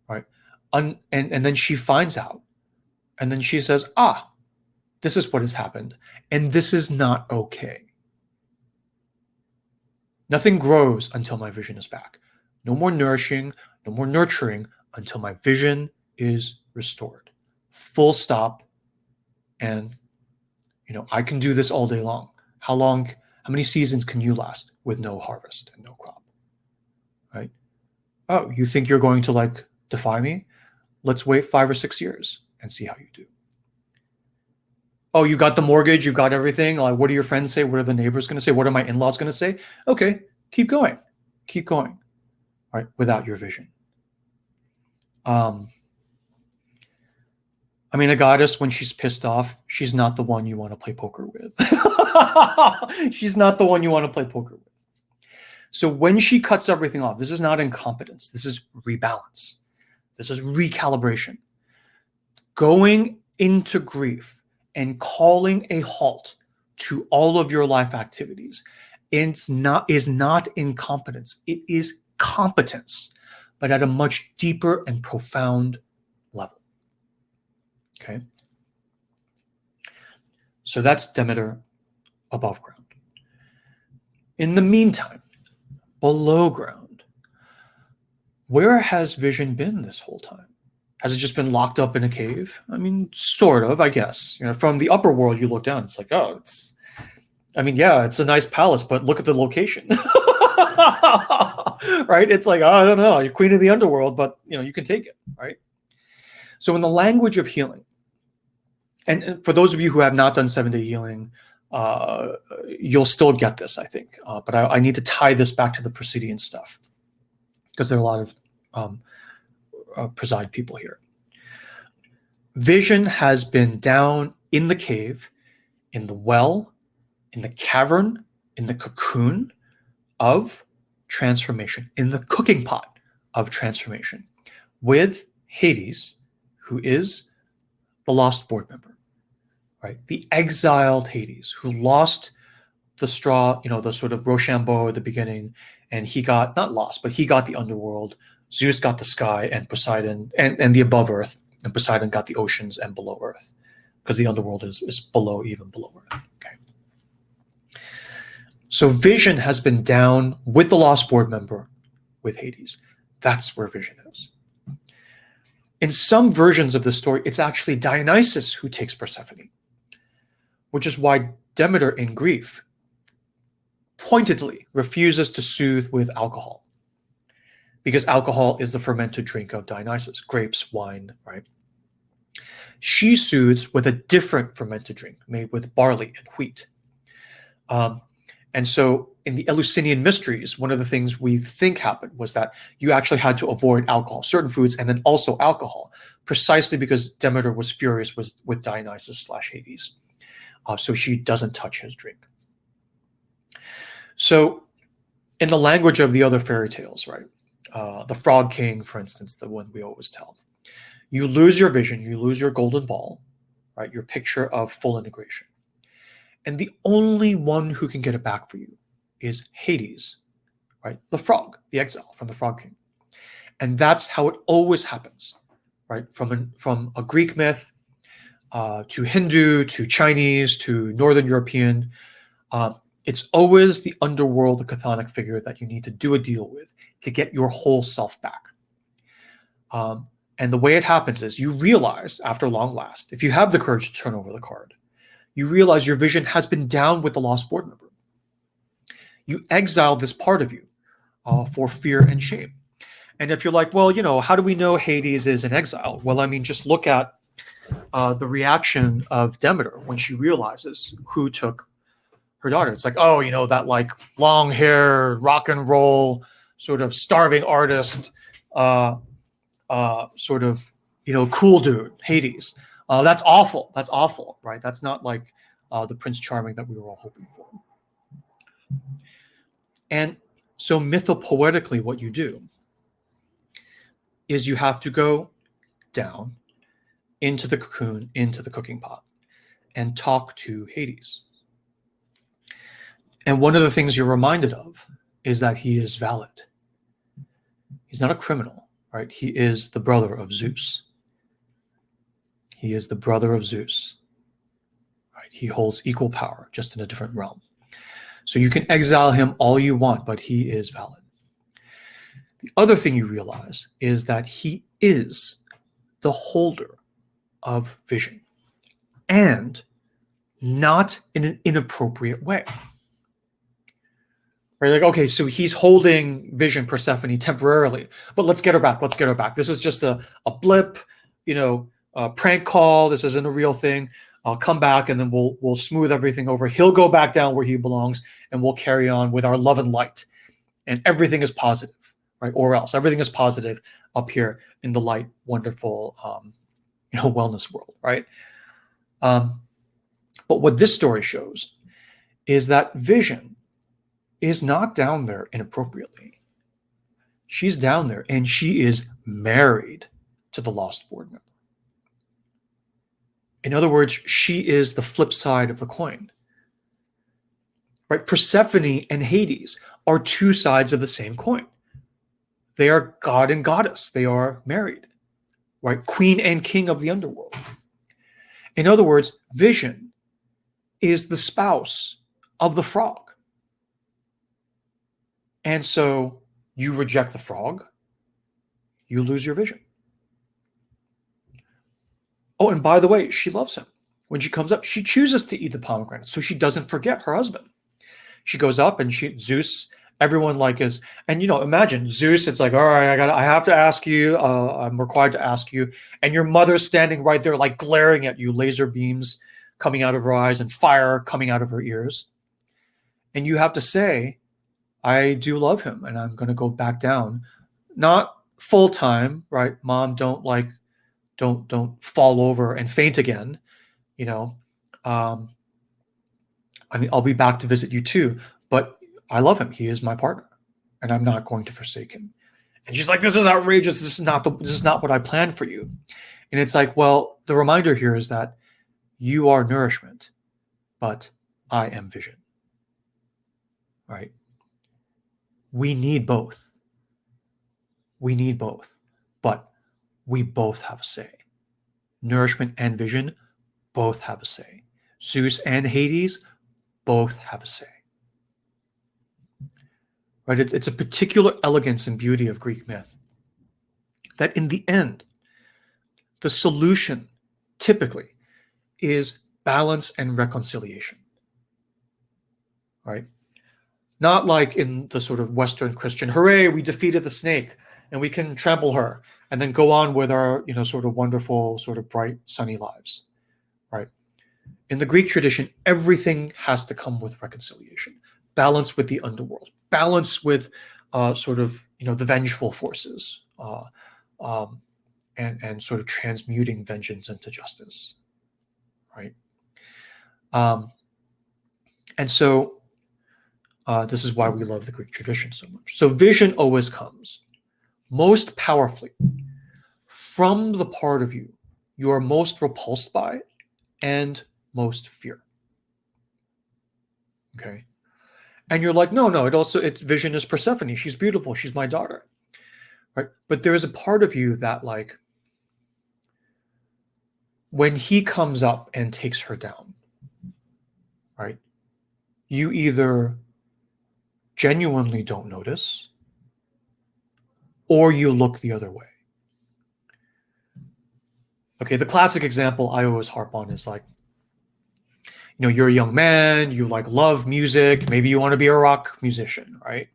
A: right? And then she finds out, and then she says, this is what has happened, and this is not okay. Nothing grows until my vision is back. No more nourishing, no more nurturing until my vision is restored. Full stop. And, I can do this all day long. How many seasons can you last with no harvest and no crop, right? Oh, you think you're going to like defy me? Let's wait 5 or 6 years and see how you do. Oh, you got the mortgage, you got everything. Like, what do your friends say? What are the neighbors going to say? What are my in-laws going to say? Okay, keep going, right? Without your vision. I mean, a goddess, when she's pissed off, she's not the one you want to play poker with. She's not the one you want to play poker with. So when she cuts everything off, this is not incompetence. This is rebalance. This is recalibration. Going into grief and calling a halt to all of your life activities is not incompetence. It is competence, but at a much deeper and profound level. Okay? So that's Demeter above ground. In the meantime, below ground, where has vision been this whole time? Has it just been locked up in a cave? I mean, sort of, I guess. From the upper world, you look down, it's like, it's a nice palace, but look at the location. Right? It's like, I don't know, you're queen of the underworld, but, you can take it, right? So in the language of healing, and for those of you who have not done 7-day healing, you'll still get this, I think. But I need to tie this back to the Presidian stuff, because there are a lot of preside people here. Vision has been down in the cave, in the well, in the cavern, in the cocoon of transformation, in the cooking pot of transformation with Hades, who is the lost board member, right? The exiled Hades, who lost the straw, the sort of Rochambeau at the beginning, and he got, not lost, but he got the underworld. Zeus got the sky, and Poseidon, and the above earth, and Poseidon got the oceans and below earth, because the underworld is below, even below earth. Okay. So Vision has been down with the lost board member with Hades. That's where Vision is. In some versions of the story, it's actually Dionysus who takes Persephone, which is why Demeter, in grief, pointedly refuses to soothe with alcohol, because alcohol is the fermented drink of Dionysus, grapes, wine, right? She soothes with a different fermented drink made with barley and wheat. And so in the Eleusinian mysteries, one of the things we think happened was that you actually had to avoid alcohol, certain foods, and then also alcohol, precisely because Demeter was furious with Dionysus/Hades. So she doesn't touch his drink. So in the language of the other fairy tales, right, the Frog King, for instance, the one we always tell, you lose your vision, you lose your golden ball, right, your picture of full integration. And the only one who can get it back for you is Hades, right? The frog, the exile from the Frog King. And that's how it always happens, right? From a Greek myth to Hindu to Chinese to Northern European, it's always the underworld, the chthonic figure that you need to do a deal with to get your whole self back. And the way it happens is you realize, after long last, if you have the courage to turn over the card, you realize your vision has been down with the lost board member. You exile this part of you for fear and shame. And if you're like, well, how do we know Hades is in exile? Well, I mean, just look at the reaction of Demeter when she realizes who took her daughter. It's like, oh, that like long hair, rock and roll, sort of starving artist, sort of, cool dude, Hades. That's awful. That's awful, right? That's not like the Prince Charming that we were all hoping for. And so mythopoetically, what you do is you have to go down into the cocoon, into the cooking pot, and talk to Hades. And one of the things you're reminded of is that he is valid. He's not a criminal, right? He is the brother of Zeus. He is the brother of Zeus, right? He holds equal power, just in a different realm. So you can exile him all you want, but he is valid. The other thing you realize is that he is the holder of vision, and not in an inappropriate way. Right? Like, okay, so he's holding vision, Persephone, temporarily, but let's get her back. Let's get her back. This was just a blip, a prank call. This isn't a real thing. I'll come back, and then we'll smooth everything over. He'll go back down where he belongs, and we'll carry on with our love and light, and everything is positive, right? Or else everything is positive up here in the light, wonderful, wellness world, right? But what this story shows is that vision is not down there inappropriately. She's down there, and she is married to the lost board member. In other words, she is the flip side of the coin. Right? Persephone and Hades are two sides of the same coin. They are god and goddess. They are married. Right? Queen and king of the underworld. In other words, vision is the spouse of the frog. And so you reject the frog, you lose your vision. Oh, and by the way, she loves him. When she comes up, she chooses to eat the pomegranate so she doesn't forget her husband. She goes up, and Zeus, everyone and imagine Zeus, it's like, all right, I have to ask you, I'm required to ask you. And your mother's standing right there, like glaring at you, laser beams coming out of her eyes and fire coming out of her ears. And you have to say, I do love him, and I'm going to go back down. Not full time, right? Mom, don't fall over and faint again. I'll be back to visit you too, but I love him. He is my partner, and I'm not going to forsake him. And she's like, this is outrageous. This is not what I planned for you. And it's like, well, the reminder here is that you are nourishment, but I am vision. Right? We need both. We need both. But we both have a say. Nourishment and vision both have a say. Zeus and Hades both have a say. Right? It's a particular elegance and beauty of Greek myth that in the end, the solution typically is balance and reconciliation. Right? Not like in the sort of Western Christian, hooray, we defeated the snake and we can trample her and then go on with our, sort of wonderful, sort of bright, sunny lives. Right? In the Greek tradition, everything has to come with reconciliation, balance with the underworld, balance with sort of, the vengeful forces, and sort of transmuting vengeance into justice, right? And so this is why we love the Greek tradition so much. So vision always comes most powerfully from the part of you you are most repulsed by and most fear. Okay. And you're like, no, it's vision is Persephone. She's beautiful. She's my daughter. Right. But there is a part of you that, like, when he comes up and takes her down, right, you either genuinely don't notice or you look the other way. Okay. The classic example I always harp on is like, you're a young man, you like love music, maybe you want to be a rock musician, right?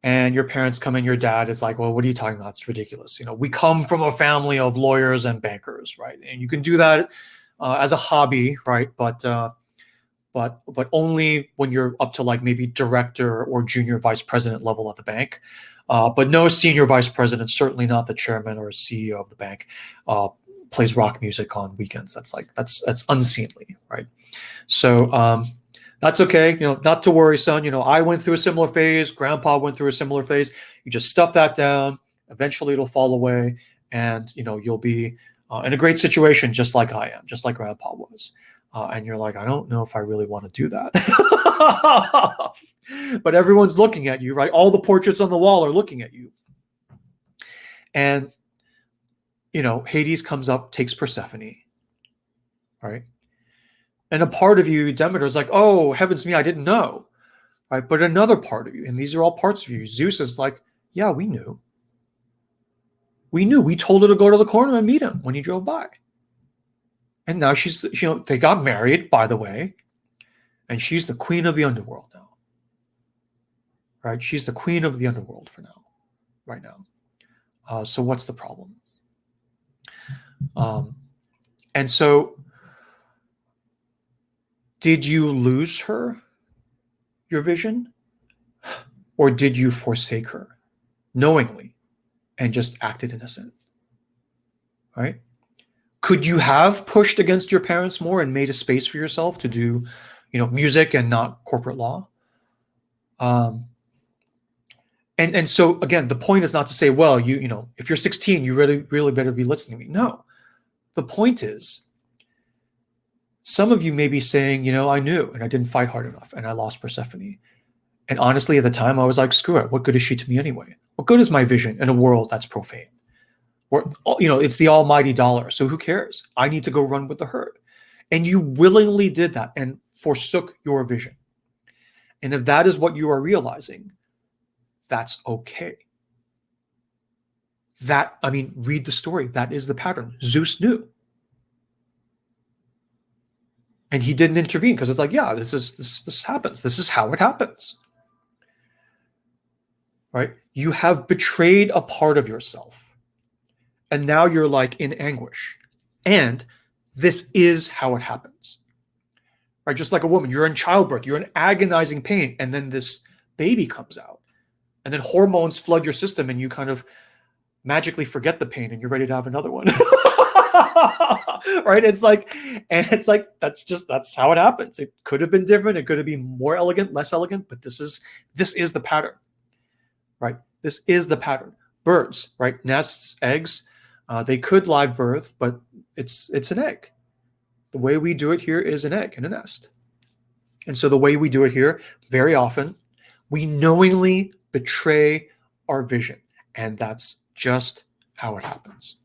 A: And your parents come in, your dad is like, well, what are you talking about? It's ridiculous. We come from a family of lawyers and bankers, right? And you can do that as a hobby, right? But only when you're up to like maybe director or junior vice president level at the bank. But no senior vice president, certainly not the chairman or CEO of the bank, plays rock music on weekends. That's unseemly, right? So that's okay. Not to worry, son. I went through a similar phase. Grandpa went through a similar phase. You just stuff that down. Eventually it'll fall away and, you'll be in a great situation, just like I am, just like Grandpa was. And you're like, I don't know if I really want to do that. But everyone's looking at you, right? All the portraits on the wall are looking at you. And, Hades comes up, takes Persephone, right? And a part of you, Demeter, is like, oh, heavens me, I didn't know, right? But another part of you, and these are all parts of you, Zeus is like, yeah, we knew. We knew. We told her to go to the corner and meet him when he drove by. And now she's, they got married, by the way, and she's the queen of the underworld now, right? She's the queen of the underworld for now, right now. So what's the problem? And so did you lose her, your vision, or did you forsake her knowingly and just acted innocent, right? Could you have pushed against your parents more and made a space for yourself to do, music and not corporate law? And so again, the point is not to say, well, if you're 16, you really better be listening to me. No, the point is, some of you may be saying, I knew and I didn't fight hard enough and I lost Persephone. And honestly, at the time, I was like, screw it. What good is she to me anyway? What good is my vision in a world that's profane? Or, it's the almighty dollar. So who cares? I need to go run with the herd. And you willingly did that and forsook your vision. And if that is what you are realizing, that's okay. Read the story. That is the pattern. Zeus knew. And he didn't intervene because it's like, yeah, this happens. This is how it happens. Right? You have betrayed a part of yourself. And now you're like in anguish. And this is how it happens. Right? Just like a woman, you're in childbirth, you're in agonizing pain, and then this baby comes out. And then hormones flood your system and you kind of magically forget the pain and you're ready to have another one. Right? It's like, that's how it happens. It could have been different. It could have been more elegant, less elegant, but this is the pattern, right? This is the pattern. Birds, right? Nests, eggs, they could live birth, but it's an egg. The way we do it here is an egg in a nest. And so the way we do it here, very often, we knowingly betray our vision. And that's just how it happens.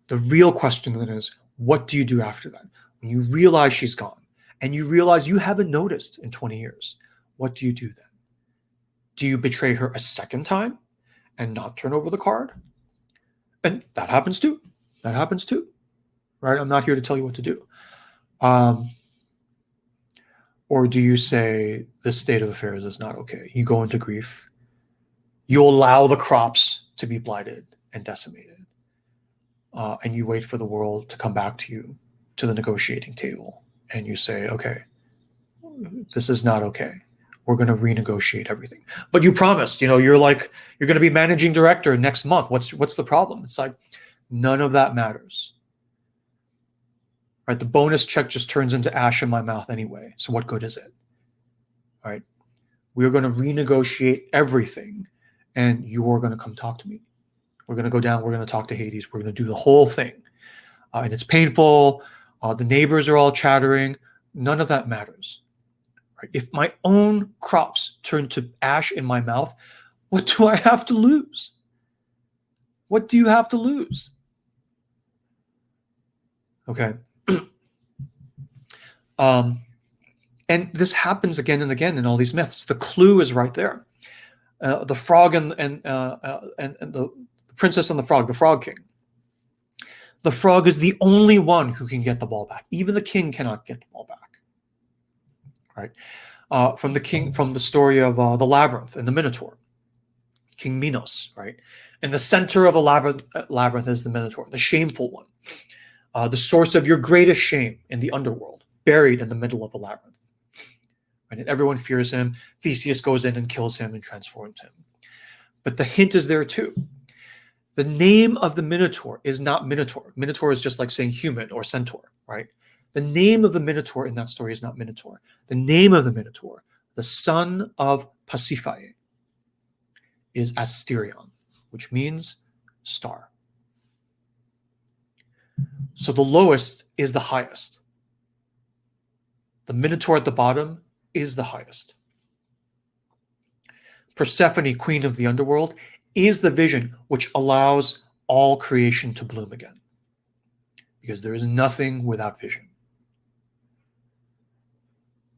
A: The real question then is, what do you do after that? When you realize she's gone and you realize you haven't noticed in 20 years, what do you do then? Do you betray her a second time and not turn over the card? And that happens too. That happens too, right? I'm not here to tell you what to do. Or do you say, this state of affairs is not okay? You go into grief. You allow the crops to be blighted and decimated. And you wait for the world to come back to you, to the negotiating table. And you say, okay, this is not okay. We're going to renegotiate everything. But you promised, you're going to be managing director next month. What's the problem? It's like, none of that matters. Right? The bonus check just turns into ash in my mouth anyway. So what good is it? All right? We're going to renegotiate everything, and you're going to come talk to me. We're going to go down. We're going to talk to Hades. We're going to do the whole thing. And it's painful. The neighbors are all chattering. None of that matters. Right? If my own crops turn to ash in my mouth, what do I have to lose? What do you have to lose? Okay. And this happens again and again in all these myths. The clue is right there. The frog and the princess and the Frog King. The frog is the only one who can get the ball back. Even the king cannot get the ball back. Right? From the story of the labyrinth and the Minotaur, King Minos. Right? In the center of a labyrinth is the Minotaur, the shameful one, the source of your greatest shame in the underworld, buried in the middle of a labyrinth. Right? And everyone fears him. Theseus goes in and kills him and transforms him. But the hint is there too. The name of the Minotaur is not Minotaur. Minotaur is just like saying human or centaur, right? The name of the Minotaur in that story is not Minotaur. The name of the Minotaur, the son of Pasiphae, is Asterion, which means star. So the lowest is the highest. The Minotaur at the bottom is the highest. Persephone, queen of the underworld, is the vision which allows all creation to bloom again. Because there is nothing without vision.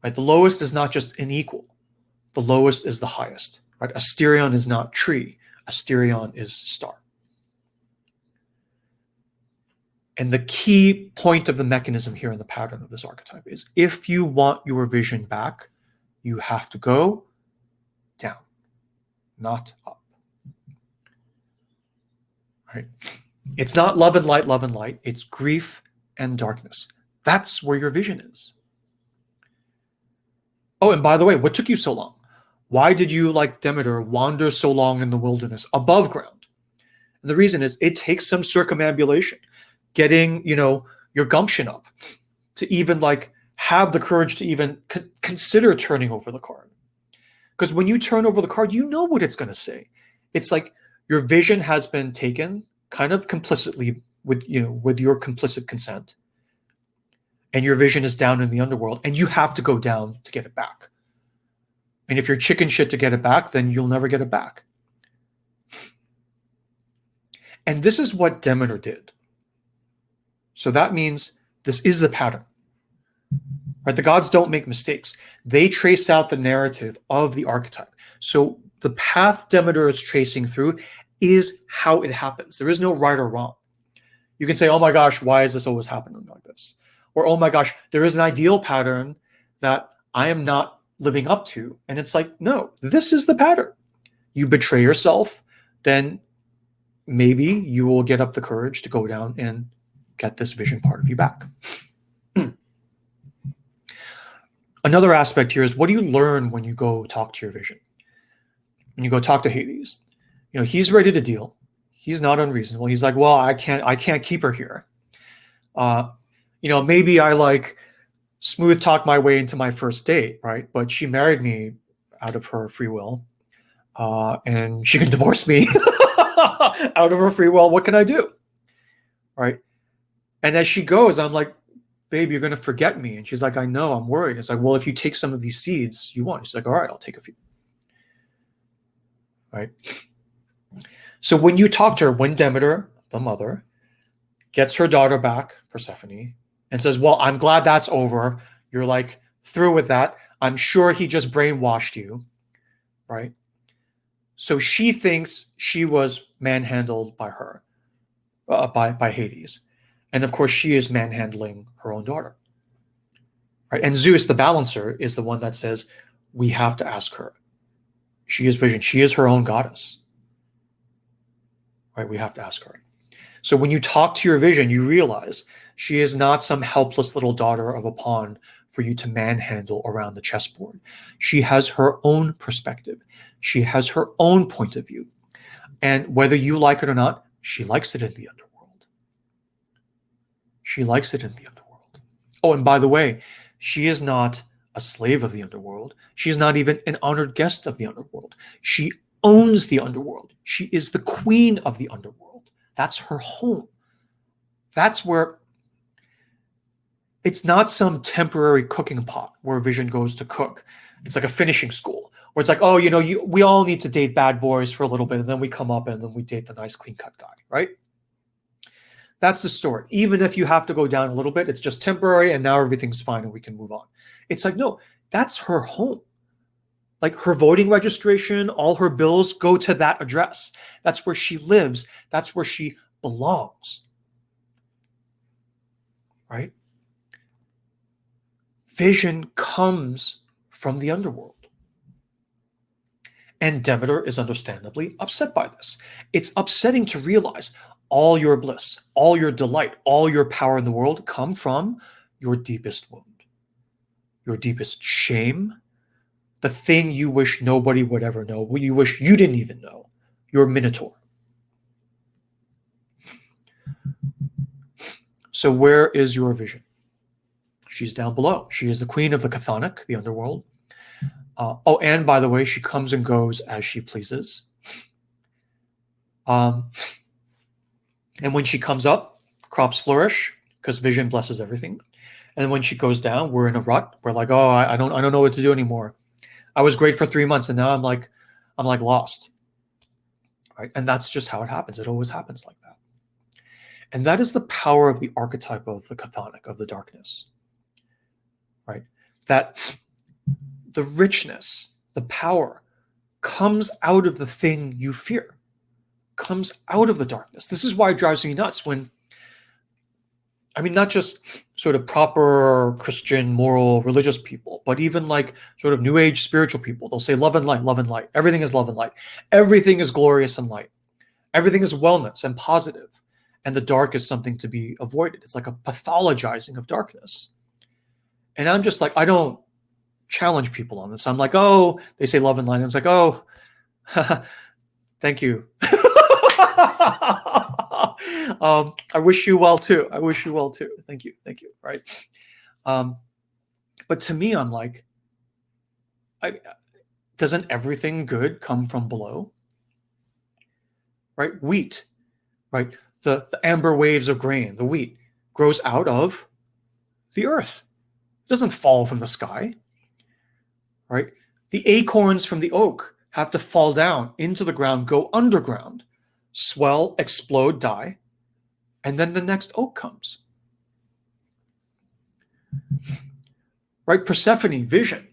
A: Right? The lowest is not just unequal. The lowest is the highest. Right? Asterion is not tree. Asterion is star. And the key point of the mechanism here in the pattern of this archetype is, if you want your vision back, you have to go down, not up. Right? It's not love and light. It's grief and darkness. That's where your vision is. Oh, and by the way, what took you so long? Why did you, like Demeter, wander so long in the wilderness above ground? And the reason is it takes some circumambulation, getting, your gumption up to even have the courage to even consider turning over the card. Because when you turn over the card, you know what it's going to say. It's like your vision has been taken kind of complicitly with your complicit consent. And your vision is down in the underworld, and you have to go down to get it back. And if you're chicken shit to get it back, then you'll never get it back. And this is what Demeter did. So that means this is the pattern. Right? The gods don't make mistakes. They trace out the narrative of the archetype. So the path Demeter is tracing through is how it happens. There is no right or wrong. You can say, oh my gosh, why is this always happening like this? Or, oh my gosh, there is an ideal pattern that I am not living up to. And it's like, no, this is the pattern. You betray yourself, then maybe you will get up the courage to go down and get this vision part of you back. Another aspect here is, what do you learn when you go talk to your vision? When you go talk to Hades, he's ready to deal. He's not unreasonable. He's like, well, I can't keep her here. Maybe I smooth talk my way into my first date, right? But she married me out of her free will. and she can divorce me out of her free will. What can I do? Right? And as she goes, I'm like, babe, you're going to forget me. And she's like, I know, I'm worried. It's like, well, if you take some of these seeds, you want. She's like, all right, I'll take a few. Right? So when you talk to her, when Demeter, the mother, gets her daughter back, Persephone, and says, well, I'm glad that's over. You're like through with that. I'm sure he just brainwashed you. Right? So she thinks she was manhandled by her, by Hades. And of course, she is manhandling her own daughter. Right? And Zeus, the balancer, is the one that says, we have to ask her. She is vision. She is her own goddess. Right? We have to ask her. So when you talk to your vision, you realize she is not some helpless little daughter of a pawn for you to manhandle around the chessboard. She has her own perspective. She has her own point of view. And whether you like it or not, she likes it in the underworld. She likes it in the underworld. Oh, and by the way, she is not a slave of the underworld. She is not even an honored guest of the underworld. She owns the underworld. She is the queen of the underworld. That's her home. That's where it's not some temporary cooking pot where Vision goes to cook. It's like a finishing school where it's like, oh, we all need to date bad boys for a little bit, and then we come up and then we date the nice clean-cut guy, right? That's the story. Even if you have to go down a little bit, it's just temporary and now everything's fine and we can move on. It's like, no, that's her home. Like her voting registration, all her bills go to that address. That's where she lives. That's where she belongs. Right? Vision comes from the underworld. And Demeter is understandably upset by this. It's upsetting to realize all your bliss, all your delight, all your power in the world come from your deepest wound, your deepest shame, the thing you wish nobody would ever know, what you wish you didn't even know, your Minotaur. So where is your vision? She's down below. She is the queen of the chthonic, the underworld. Oh, and by the way, she comes and goes as she pleases. And when she comes up, crops flourish because vision blesses everything. And when she goes down, we're in a rut. We're like, oh, I don't know what to do anymore. I was great for 3 months, and now I'm like lost. Right? And that's just how it happens. It always happens like that. And that is the power of the archetype of the chthonic, of the darkness. Right? That the richness, the power comes out of the thing you fear, comes out of the darkness. This is why it drives me nuts when, not just sort of proper Christian, moral, religious people, but even like sort of new age spiritual people. They'll say love and light, love and light. Everything is love and light. Everything is glorious and light. Everything is wellness and positive. And the dark is something to be avoided. It's like a pathologizing of darkness. And I'm just like, I don't challenge people on this. I'm like, oh, they say love and light. I was like, oh, thank you. I wish you well too. I wish you well too. Thank you. Thank you. Right. But to me, I'm like, doesn't everything good come from below? Right? Wheat, right? The amber waves of grain, the wheat grows out of the earth. It doesn't fall from the sky. Right? The acorns from the oak have to fall down into the ground, go underground, swell, explode, die, and then the next oak comes. Right? Persephone, vision,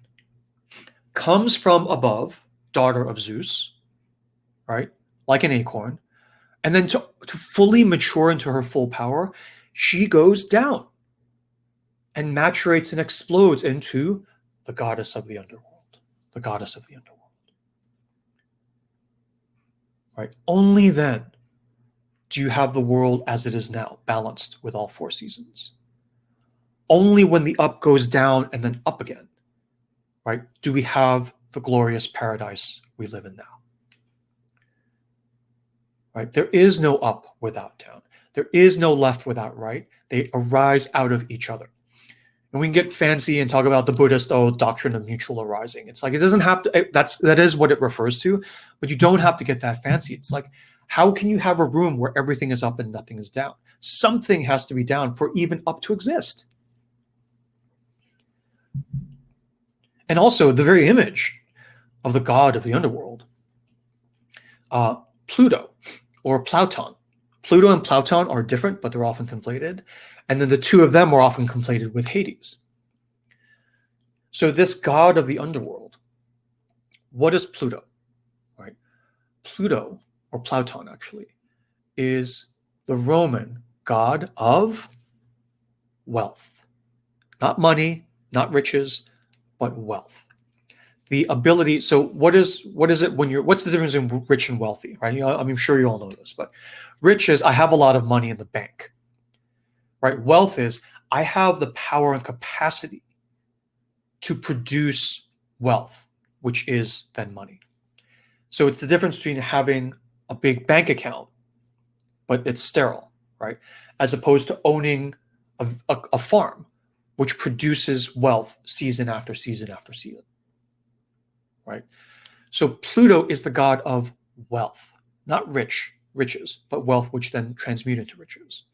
A: comes from above, daughter of Zeus, right? Like an acorn. And then to fully mature into her full power, she goes down and maturates and explodes into the goddess of the underworld, the goddess of the underworld. Right? Only then do you have the world as it is now, balanced with all four seasons. Only when the up goes down and then up again, right, do we have the glorious paradise we live in now. Right? There is no up without down. There is no left without right. They arise out of each other. And we can get fancy and talk about the Buddhist doctrine of mutual arising. It's like, it doesn't have to, that is what it refers to, but you don't have to get that fancy. It's like, how can you have a room where everything is up and nothing is down? Something has to be down for even up to exist. And also the very image of the god of the underworld, Pluto or Plauton. Pluto and Plauton are different, but they're often conflated. And then the two of them are often conflated with Hades. So this god of the underworld, what is Pluto? Right? Pluto, or Plauton actually, is the Roman god of wealth. Not money, not riches, but wealth. The ability, so what is it when you're, what's the difference in rich and wealthy, right? I'm sure you all know this, but rich is I have a lot of money in the bank, right? Wealth is I have the power and capacity to produce wealth, which is then money. So it's the difference between having a big bank account, but it's sterile, right? As opposed to owning a farm, which produces wealth season after season after season. Right? So Pluto is the god of wealth, not riches, but wealth, which then transmute into riches.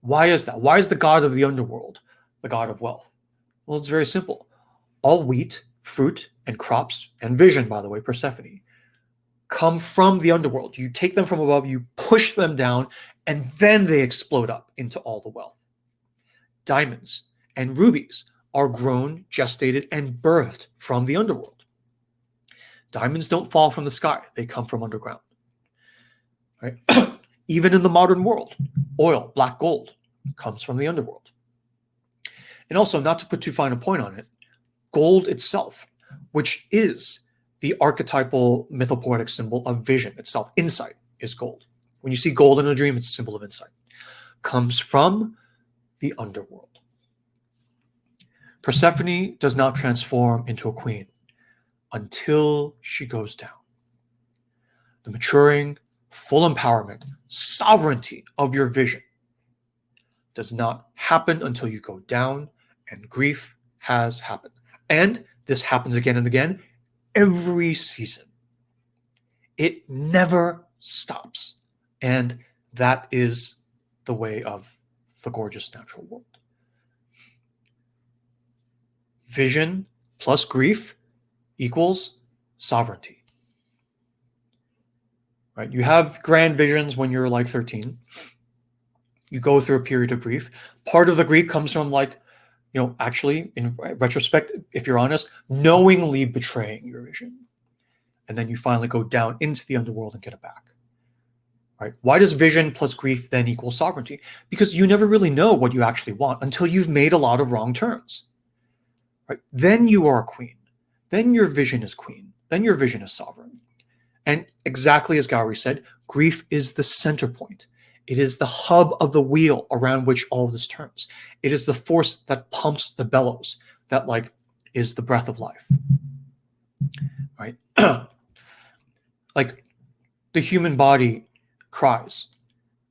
A: Why is that? Why is the god of the underworld the god of wealth? Well, it's very simple. All wheat, fruit, and crops, and vision, by the way, Persephone, come from the underworld. You take them from above, you push them down, and then they explode up into all the wealth. Diamonds and rubies are grown, gestated, and birthed from the underworld. Diamonds don't fall from the sky. They come from underground. Right? Even in the modern world, oil, black gold, comes from the underworld. And also, not to put too fine a point on it, gold itself, which is the archetypal mythopoetic symbol of vision itself, insight is gold. When you see gold in a dream, it's a symbol of insight. Comes from the underworld. Persephone does not transform into a queen until she goes down. The maturing, full empowerment, sovereignty of your vision does not happen until you go down, and grief has happened. And this happens again and again every season. It never stops. And that is the way of the gorgeous natural world. Vision plus grief equals sovereignty. Right? You have grand visions when you're like 13. You go through a period of grief. Part of the grief comes from actually, in retrospect, if you're honest, knowingly betraying your vision. And then you finally go down into the underworld and get it back. Right? Why does vision plus grief then equal sovereignty? Because you never really know what you actually want until you've made a lot of wrong turns. Right? Then you are a queen. Then your vision is queen. Then your vision is sovereign. And exactly as Gowrie said, grief is the center point. It is the hub of the wheel around which all of this turns. It is the force that pumps the bellows, that is the breath of life. Right? Like the human body cries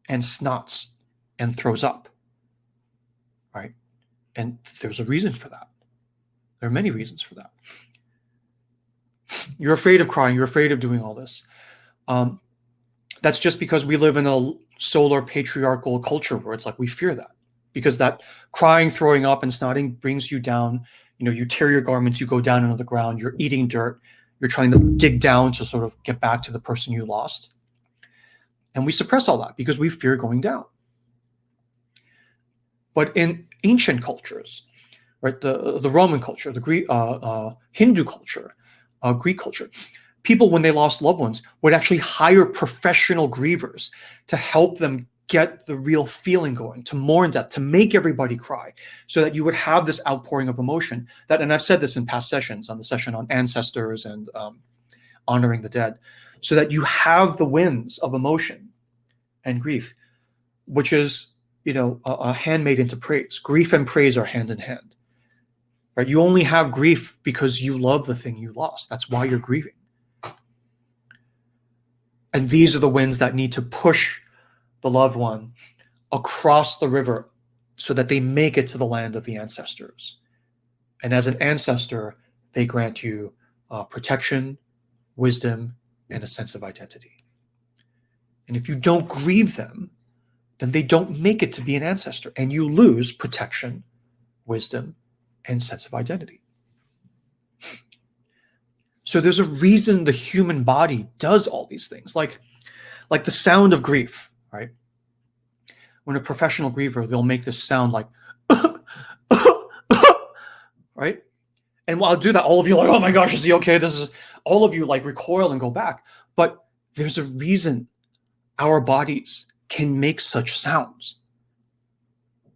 A: and snots and throws up. Right? And there's a reason for that. There are many reasons for that. You're afraid of crying. You're afraid of doing all this. That's just because we live in a solar patriarchal culture where it's like we fear that. Because that crying, throwing up, and snotting brings you down. You tear your garments, you go down into the ground, you're eating dirt, you're trying to dig down to sort of get back to the person you lost. And we suppress all that because we fear going down. But in ancient cultures, right, the Roman culture, the Greek, Hindu culture, Greek culture, people, when they lost loved ones, would actually hire professional grievers to help them get the real feeling going, to mourn death, to make everybody cry, so that you would have this outpouring of emotion. And I've said this in past sessions, on the session on ancestors and honoring the dead, so that you have the winds of emotion and grief, which is, a handmaid into praise. Grief and praise are hand in hand. Right? You only have grief because you love the thing you lost. That's why you're grieving. And these are the winds that need to push the loved one across the river so that they make it to the land of the ancestors. And as an ancestor, they grant you protection, wisdom, and a sense of identity. And if you don't grieve them, then they don't make it to be an ancestor, and you lose protection, wisdom, and sense of identity. So there's a reason the human body does all these things, like the sound of grief, right? When a professional griever, they'll make this sound like, right? And while I do that, all of you are like, oh my gosh, is he okay? This is, all of you like recoil and go back. But there's a reason our bodies can make such sounds.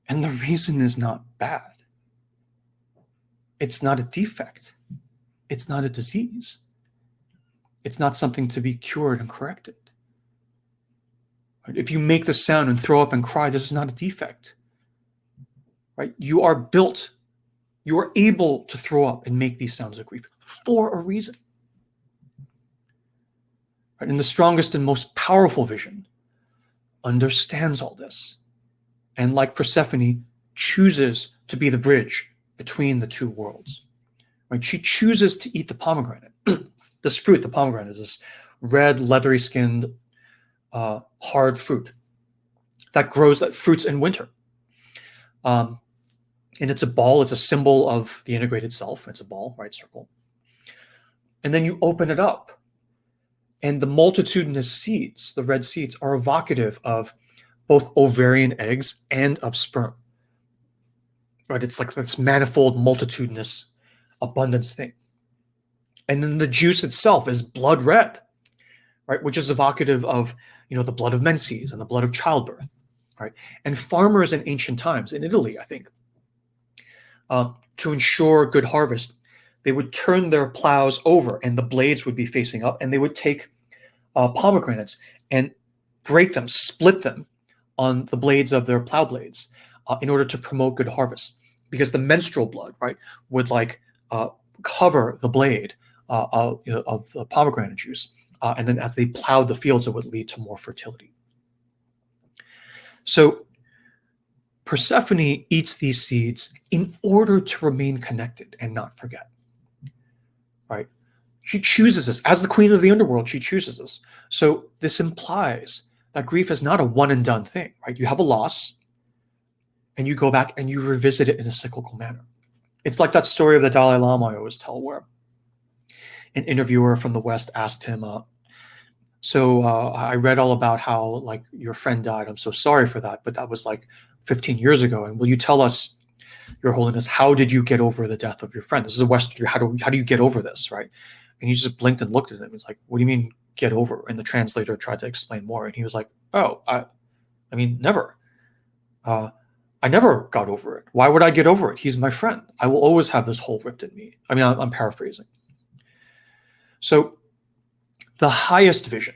A: And the reason is not bad. It's not a defect. It's not a disease. It's not something to be cured and corrected. If you make the sound and throw up and cry, this is not a defect. Right? You are built, you are able to throw up and make these sounds of grief for a reason. Right? And the strongest and most powerful vision understands all this. And like Persephone, chooses to be the bridge between the two worlds. Right? She chooses to eat the pomegranate. This fruit, the pomegranate, is this red, leathery-skinned, hard fruit that grows, that fruits in winter. And it's a ball. It's a symbol of the integrated self. It's a ball, right, circle. And then you open it up, and the multitudinous seeds, the red seeds, are evocative of both ovarian eggs and of sperm. Right? It's like this manifold, multitudinous abundance thing. And then the juice itself is blood red, right? Which is evocative of, the blood of menses and the blood of childbirth, right? And farmers in ancient times, in Italy, I think, to ensure good harvest, they would turn their plows over and the blades would be facing up, and they would take pomegranates and break them, split them on the blades of their plow blades in order to promote good harvest. Because the menstrual blood, right, would cover the blade of the pomegranate juice. And then as they plowed the fields, it would lead to more fertility. So Persephone eats these seeds in order to remain connected and not forget. Right? She chooses this. As the queen of the underworld, she chooses this. So this implies that grief is not a one and done thing, right? You have a loss, and you go back and you revisit it in a cyclical manner. It's like that story of the Dalai Lama I always tell, where an interviewer from the West asked him, I read all about how your friend died. I'm so sorry for that, but that was 15 years ago. And will you tell us, Your Holiness, how did you get over the death of your friend? This is a Western. How do you get over this, right? And he just blinked and looked at him. He's like, what do you mean get over? And the translator tried to explain more. And he was like, oh, I mean, never. I never got over it. Why would I get over it? He's my friend. I will always have this hole ripped in me. I mean, I'm paraphrasing. So the highest vision,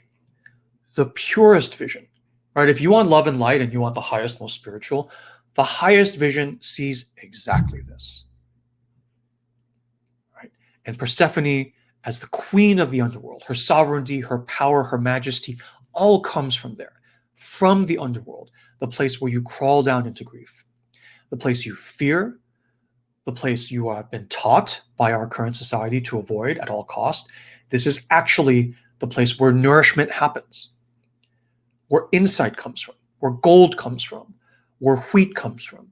A: the purest vision, right? If you want love and light and you want the highest, most spiritual, the highest vision sees exactly this. Right? And Persephone, as the queen of the underworld, her sovereignty, her power, her majesty, all comes from there, from the underworld, the place where you crawl down into grief, the place you fear, the place you have been taught by our current society to avoid at all costs. This is actually the place where nourishment happens, where insight comes from, where gold comes from, where wheat comes from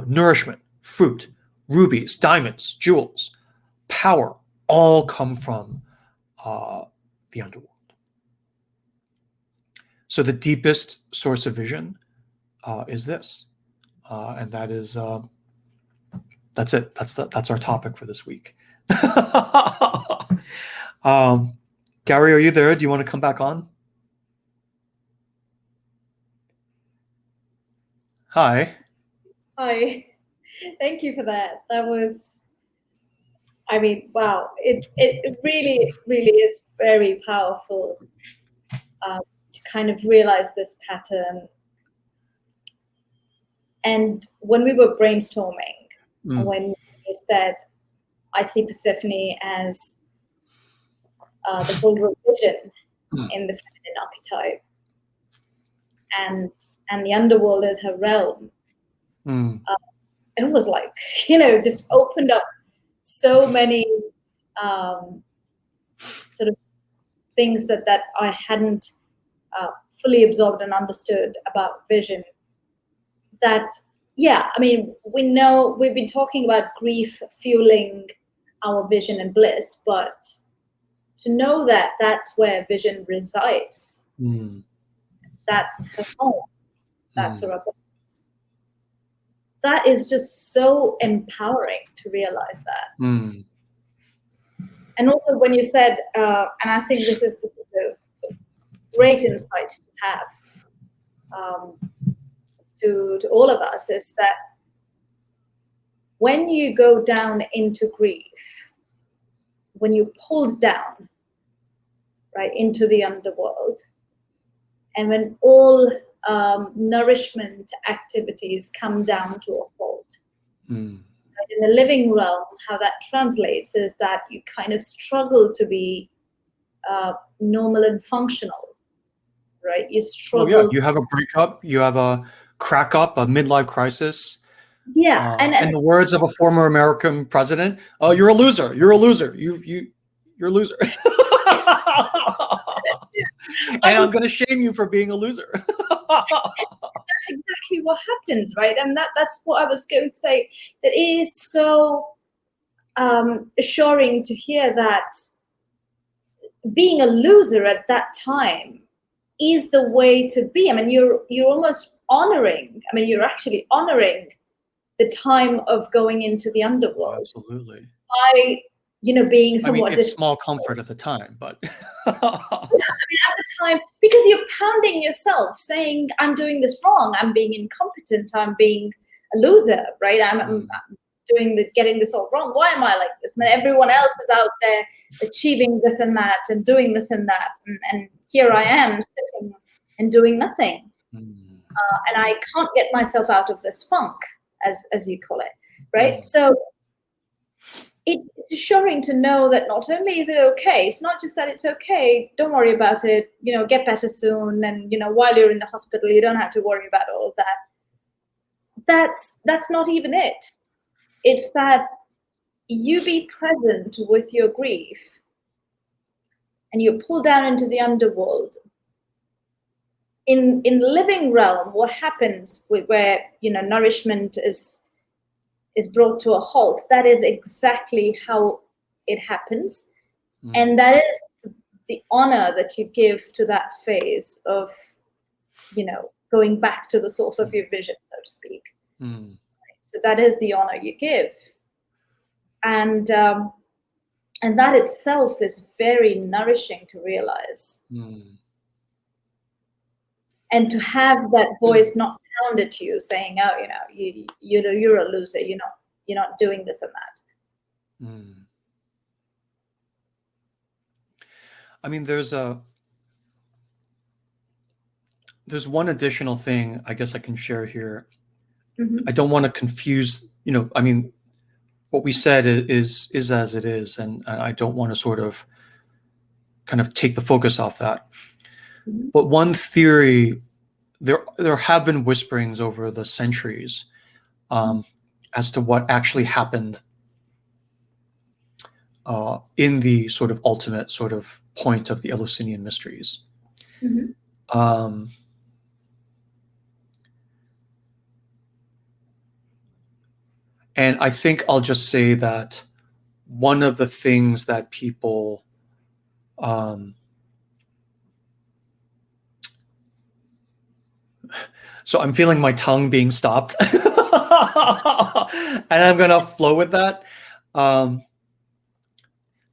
A: nourishment, fruit, rubies, diamonds, jewels, power, all come from the underworld. So the deepest source of vision is this, and that is that's it. That's our topic for this week. Gary, are you there? Do you want to come back on? Hi.
B: Hi. Thank you for that. That was, I mean, wow. It really, really is very powerful to kind of realize this pattern. And when we were brainstorming, when you said, I see Persephone as the vulnerable vision in the feminine archetype, and the underworld as her realm,
A: Mm.
B: It was like, just opened up so many sort of things that I hadn't fully absorbed and understood about vision. That, yeah, I mean, we know we've been talking about grief fueling our vision and bliss, but to know that that's where vision resides, that's her home, that's her abode. That is just so empowering to realize that. And also when you said, and I think this is a great insight to have to all of us, is that when you go down into grief, when you're pulled down, right, into the underworld, and when all nourishment activities come down to a halt, in the living realm, how that translates is that you kind of struggle to be normal and functional, right? You struggle.
A: Oh, yeah. You have a breakup, you have a crack up, a midlife crisis.
B: Yeah, and
A: in the words of a former American president, "Oh, you're a loser. You're a loser. You're a loser." And I'm going to shame you for being a loser.
B: That's exactly what happens, right? And that's what I was going to say. That it is so assuring to hear that being a loser at that time is the way to be. I mean, you're almost honoring. I mean, you're actually honoring the time of going into the underworld.
A: Absolutely.
B: By being somewhat.
A: I mean, it's small comfort at the time, but
B: yeah, I mean, at the time, because you're pounding yourself, saying, "I'm doing this wrong. I'm being incompetent. I'm being a loser." Right? I'm getting this all wrong. Why am I like this? I mean, everyone else is out there achieving this and that and doing this and that, and here I am sitting and doing nothing, and I can't get myself out of this funk, as you call it, right? So it's assuring to know that not only is it okay, it's not just that it's okay, don't worry about it, get better soon, and while you're in the hospital you don't have to worry about all of that. That's not even it. It's that you be present with your grief and you pull down into the underworld. In the living realm, what happens where nourishment is brought to a halt, that is exactly how it happens. And that is the honor that you give to that phase of going back to the source of your vision, so to speak. So that is the honor you give, and that itself is very nourishing to realize. And to have that voice not pounded to you saying, "Oh, you're a loser, you're not doing this and that."
A: I mean, there's one additional thing I guess I can share here. I don't want to confuse, I mean, what we said is as it is, and I don't want to sort of kind of take the focus off that. But one theory, there have been whisperings over the centuries as to what actually happened in the sort of ultimate sort of point of the Eleusinian mysteries. And I think I'll just say that one of the things that people so I'm feeling my tongue being stopped and I'm going to flow with that. But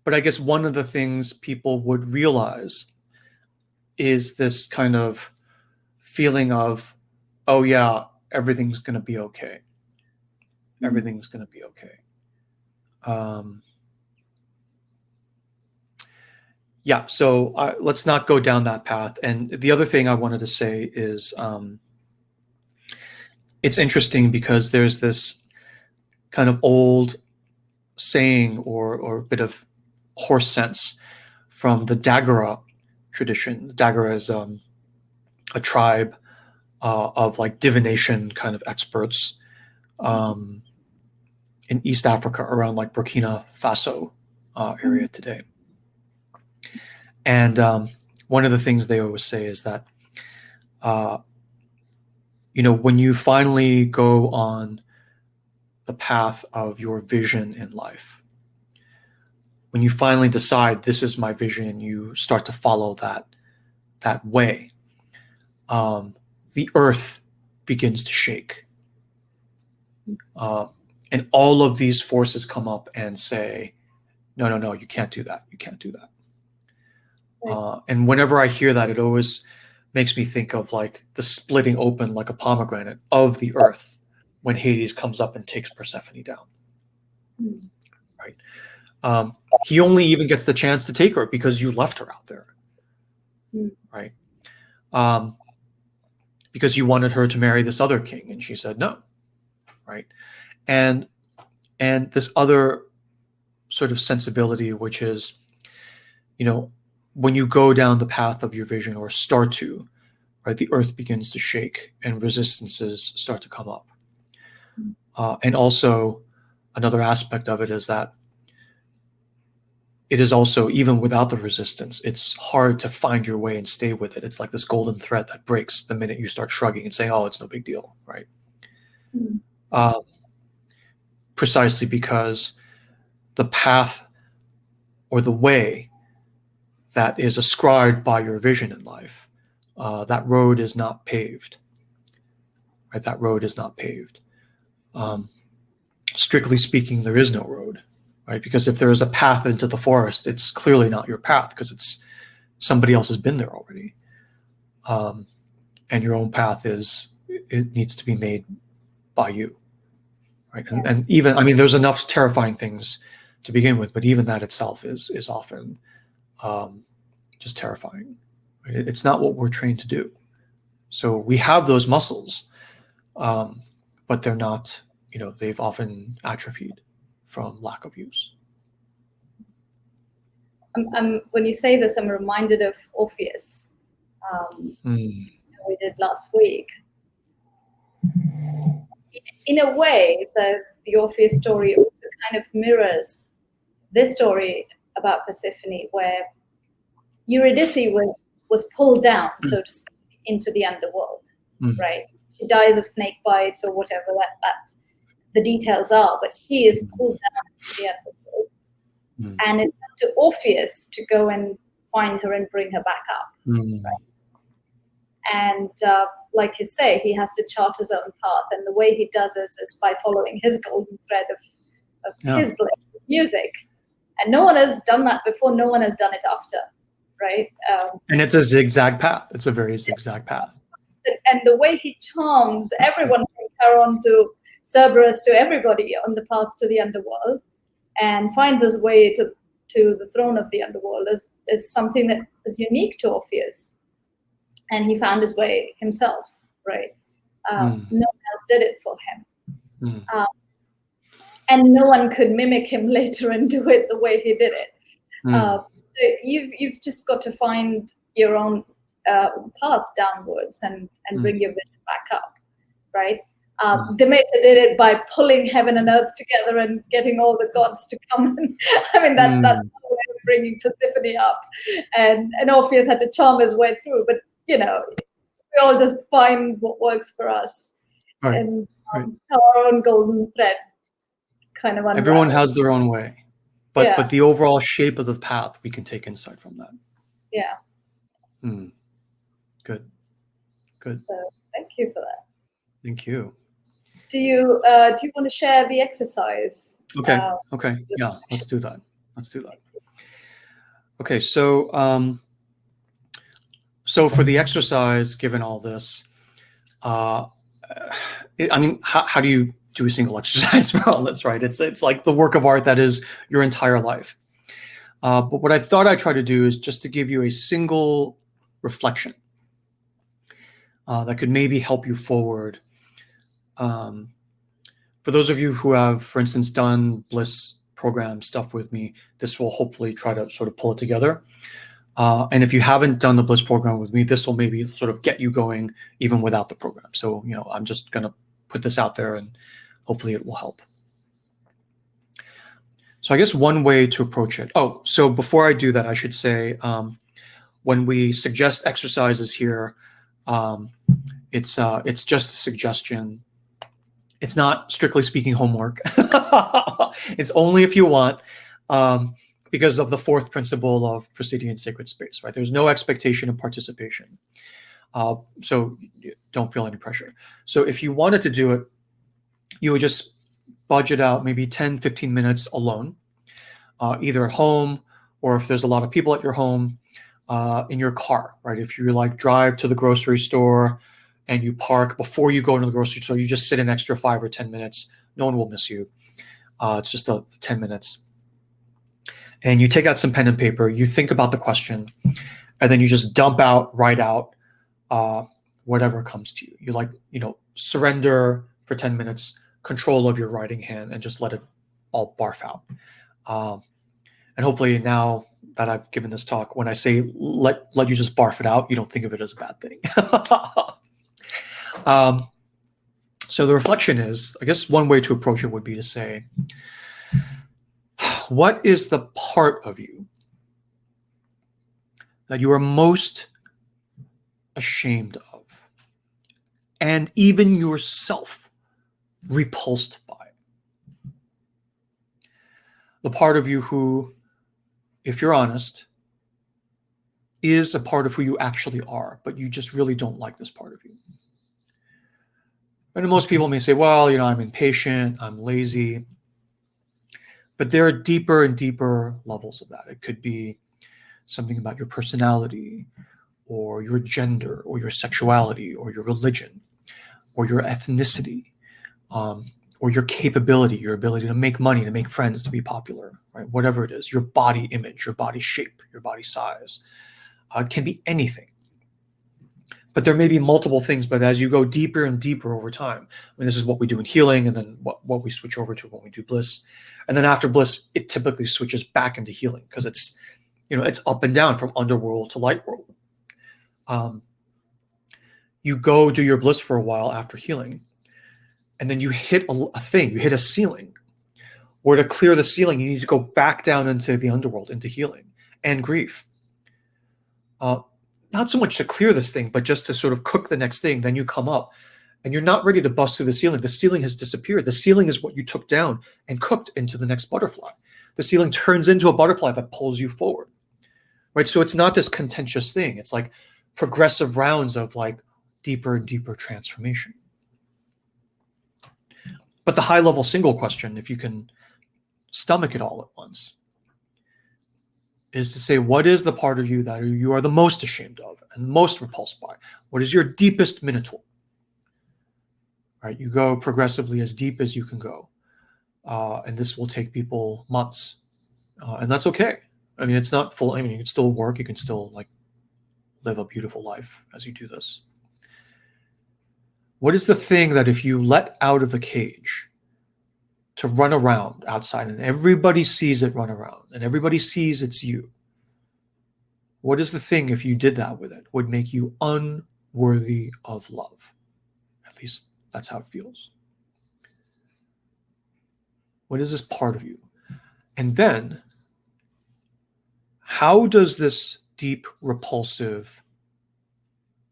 A: I guess one of the things people would realize is this kind of feeling of, oh yeah, everything's going to be okay. Everything's going to be okay. Yeah, so let's not go down that path. And the other thing I wanted to say is it's interesting because there's this kind of old saying or a bit of horse sense from the Daguerre tradition. Daguerre is a tribe of like divination kind of experts in East Africa, around like Burkina Faso area today. And one of the things they always say is that, when you finally go on the path of your vision in life, when you finally decide this is my vision, you start to follow that way, the earth begins to shake. And all of these forces come up and say, no, you can't do that. You can't do that. Right. And whenever I hear that, it always makes me think of like the splitting open like a pomegranate of the earth when Hades comes up and takes Persephone down. Right. He only even gets the chance to take her because you left her out there. Right. Because you wanted her to marry this other king, and she said no. Right. And this other sort of sensibility, which is, when you go down the path of your vision or start to, right, the earth begins to shake and resistances start to come up. And also another aspect of it is that it is also, even without the resistance, it's hard to find your way and stay with it. It's like this golden thread that breaks the minute you start shrugging and saying, oh, it's no big deal, right? Precisely because the path or the way that is ascribed by your vision in life, that road is not paved. Right? That road is not paved. Strictly speaking, there is no road, right? Because if there is a path into the forest, it's clearly not your path because it's somebody else has been there already. And your own path it needs to be made by you, right? And even, there's enough terrifying things to begin with, but even that itself is often just terrifying. Right? It's not what we're trained to do. So we have those muscles, but they're not, they've often atrophied from lack of use.
B: When you say this, I'm reminded of Orpheus. We did last week. In a way, the Orpheus story also kind of mirrors this story about Persephone, where Eurydice was pulled down, so to speak, into the underworld, right? She dies of snake bites or whatever that the details are, but she is pulled down to the underworld. And it's up to Orpheus to go and find her and bring her back up, right? And like you say, he has to chart his own path, and the way he does this is by following his golden thread of his music. And no one has done that before. No one has done it after, right?
A: And it's a zigzag path. It's a very zigzag path.
B: And the way he charms everyone from Charon to Cerberus to everybody on the path to the underworld, and finds his way to the throne of the underworld is something that is unique to Orpheus. And he found his way himself, right? No one else did it for him. And no one could mimic him later and do it the way he did it. So you've just got to find your own path downwards and bring your vision back up, right? Demeter did it by pulling heaven and earth together and getting all the gods to come. That's the way of bringing Persephone up. And Orpheus had to charm his way through. But, we all just find what works for us. Right. And our own golden thread kind of unravels.
A: Everyone has their own way. But the overall shape of the path, we can take insight from that.
B: Yeah.
A: Good.
B: So thank you for that.
A: Thank you.
B: Do you want to share the exercise?
A: Okay. Yeah, let's do that. Okay, so for the exercise, given all this, how do you do a single exercise for all this, right? It's like the work of art that is your entire life. But what I thought I'd try to do is just to give you a single reflection that could maybe help you forward. For those of you who have, for instance, done Bliss program stuff with me, this will hopefully try to sort of pull it together. And if you haven't done the Bliss program with me, this will maybe sort of get you going even without the program. So, I'm just going to put this out there and hopefully it will help. So I guess one way to approach it. Oh, so before I do that, I should say, when we suggest exercises here, it's just a suggestion. It's not, strictly speaking, homework. It's only if you want, because of the fourth principle of proceeding in sacred space, right? There's no expectation of participation. So don't feel any pressure. So if you wanted to do it, you would just budget out maybe 10, 15 minutes alone, either at home, or if there's a lot of people at your home, in your car, right? If you like drive to the grocery store and you park before you go into the grocery store, you just sit an extra 5 or 10 minutes. No one will miss you. It's just 10 minutes. And you take out some pen and paper, you think about the question, and then you just write out whatever comes to you. You surrender for 10 minutes control of your writing hand and just let it all barf out. And hopefully now that I've given this talk, when I say let you just barf it out, you don't think of it as a bad thing. So the reflection is, I guess one way to approach it would be to say, what is the part of you that you are most ashamed of, and even yourself repulsed by? The part of you who, if you're honest, is a part of who you actually are, but you just really don't like this part of you. And most people may say, well, I'm impatient, I'm lazy. But there are deeper and deeper levels of that. It could be something about your personality, or your gender, or your sexuality, or your religion, or your ethnicity, or your capability, your ability to make money, to make friends, to be popular, right? Whatever it is, your body image, your body shape, your body size. It can be anything. But there may be multiple things, but as you go deeper and deeper over time, this is what we do in healing, and then what we switch over to when we do bliss. And then after bliss, it typically switches back into healing, because it's up and down from underworld to light world. You go do your bliss for a while after healing, and then you hit a thing, you hit a ceiling, where to clear the ceiling, you need to go back down into the underworld, into healing and grief. Not so much to clear this thing, but just to sort of cook the next thing. Then you come up and you're not ready to bust through the ceiling. The ceiling has disappeared. The ceiling is what you took down and cooked into the next butterfly. The ceiling turns into a butterfly that pulls you forward, right? So it's not this contentious thing. It's like progressive rounds of like deeper and deeper transformation. But the high level single question, if you can stomach it all at once, is to say, what is the part of you that you are the most ashamed of and most repulsed by? What is your deepest minotaur? Right? You go progressively as deep as you can go. And this will take people months. And that's okay. It's not full. You can still work. You can still live a beautiful life as you do this. What is the thing that if you let out of the cage to run around outside, and everybody sees it run around, and everybody sees it's you, what is the thing, if you did that with it, would make you unworthy of love? At least that's how it feels. What is this part of you? And then, how does this deep, repulsive,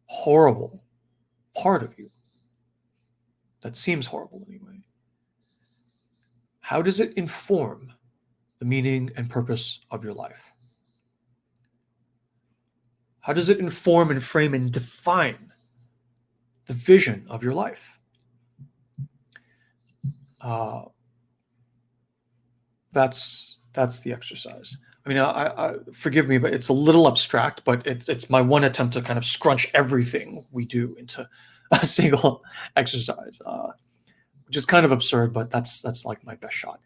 A: horrible part of you, that seems horrible anyway, how does it inform the meaning and purpose of your life? How does it inform and frame and define the vision of your life? That's the exercise. I forgive me, but it's a little abstract, but it's my one attempt to kind of scrunch everything we do into a single exercise, which is kind of absurd, but that's like my best shot.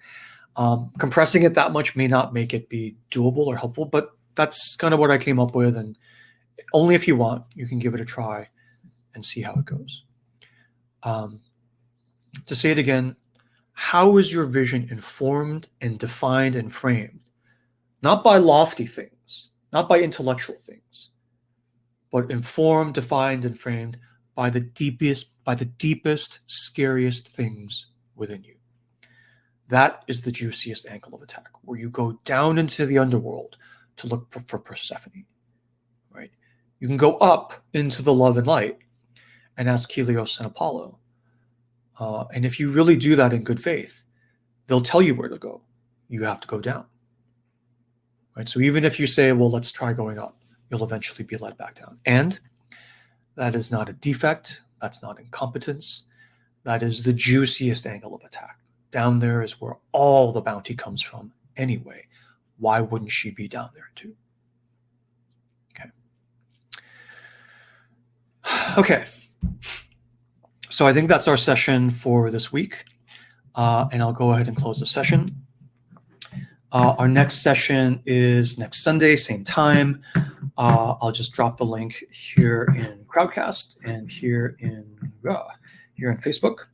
A: Compressing it that much may not make it be doable or helpful, but that's kind of what I came up with, and only if you want, you can give it a try and see how it goes. To say it again, how is your vision informed and defined and framed? Not by lofty things, not by intellectual things, but informed, defined, and framed by the deepest, scariest things within you. That is the juiciest angle of attack, where you go down into the underworld to look for Persephone, right? You can go up into the love and light and ask Helios and Apollo. And if you really do that in good faith, they'll tell you where to go. You have to go down, right? So even if you say, well, let's try going up, you'll eventually be led back down. And that is not a defect. That's not incompetence. That is the juiciest angle of attack. Down there is where all the bounty comes from anyway. Why wouldn't she be down there too? Okay. So I think that's our session for this week. And I'll go ahead and close the session. Our next session is next Sunday, same time. I'll just drop the link here in Crowdcast and here in Facebook.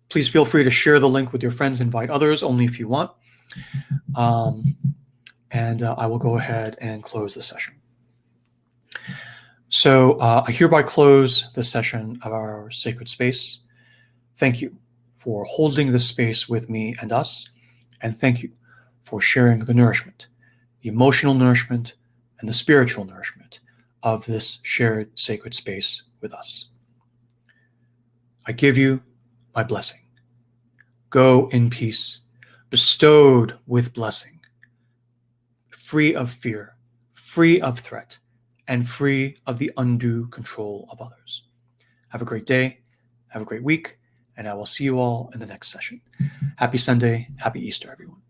A: Please feel free to share the link with your friends, invite others, only if you want. I will go ahead and close the session. So I hereby close the session of our sacred space. Thank you for holding this space with me and us, and thank you for sharing the nourishment, the emotional nourishment, and the spiritual nourishment of this shared sacred space with us. I give you my blessing. Go in peace, bestowed with blessing, free of fear, free of threat, and free of the undue control of others. Have a great day, have a great week, and I will see you all in the next session. Happy Sunday, happy Easter, everyone.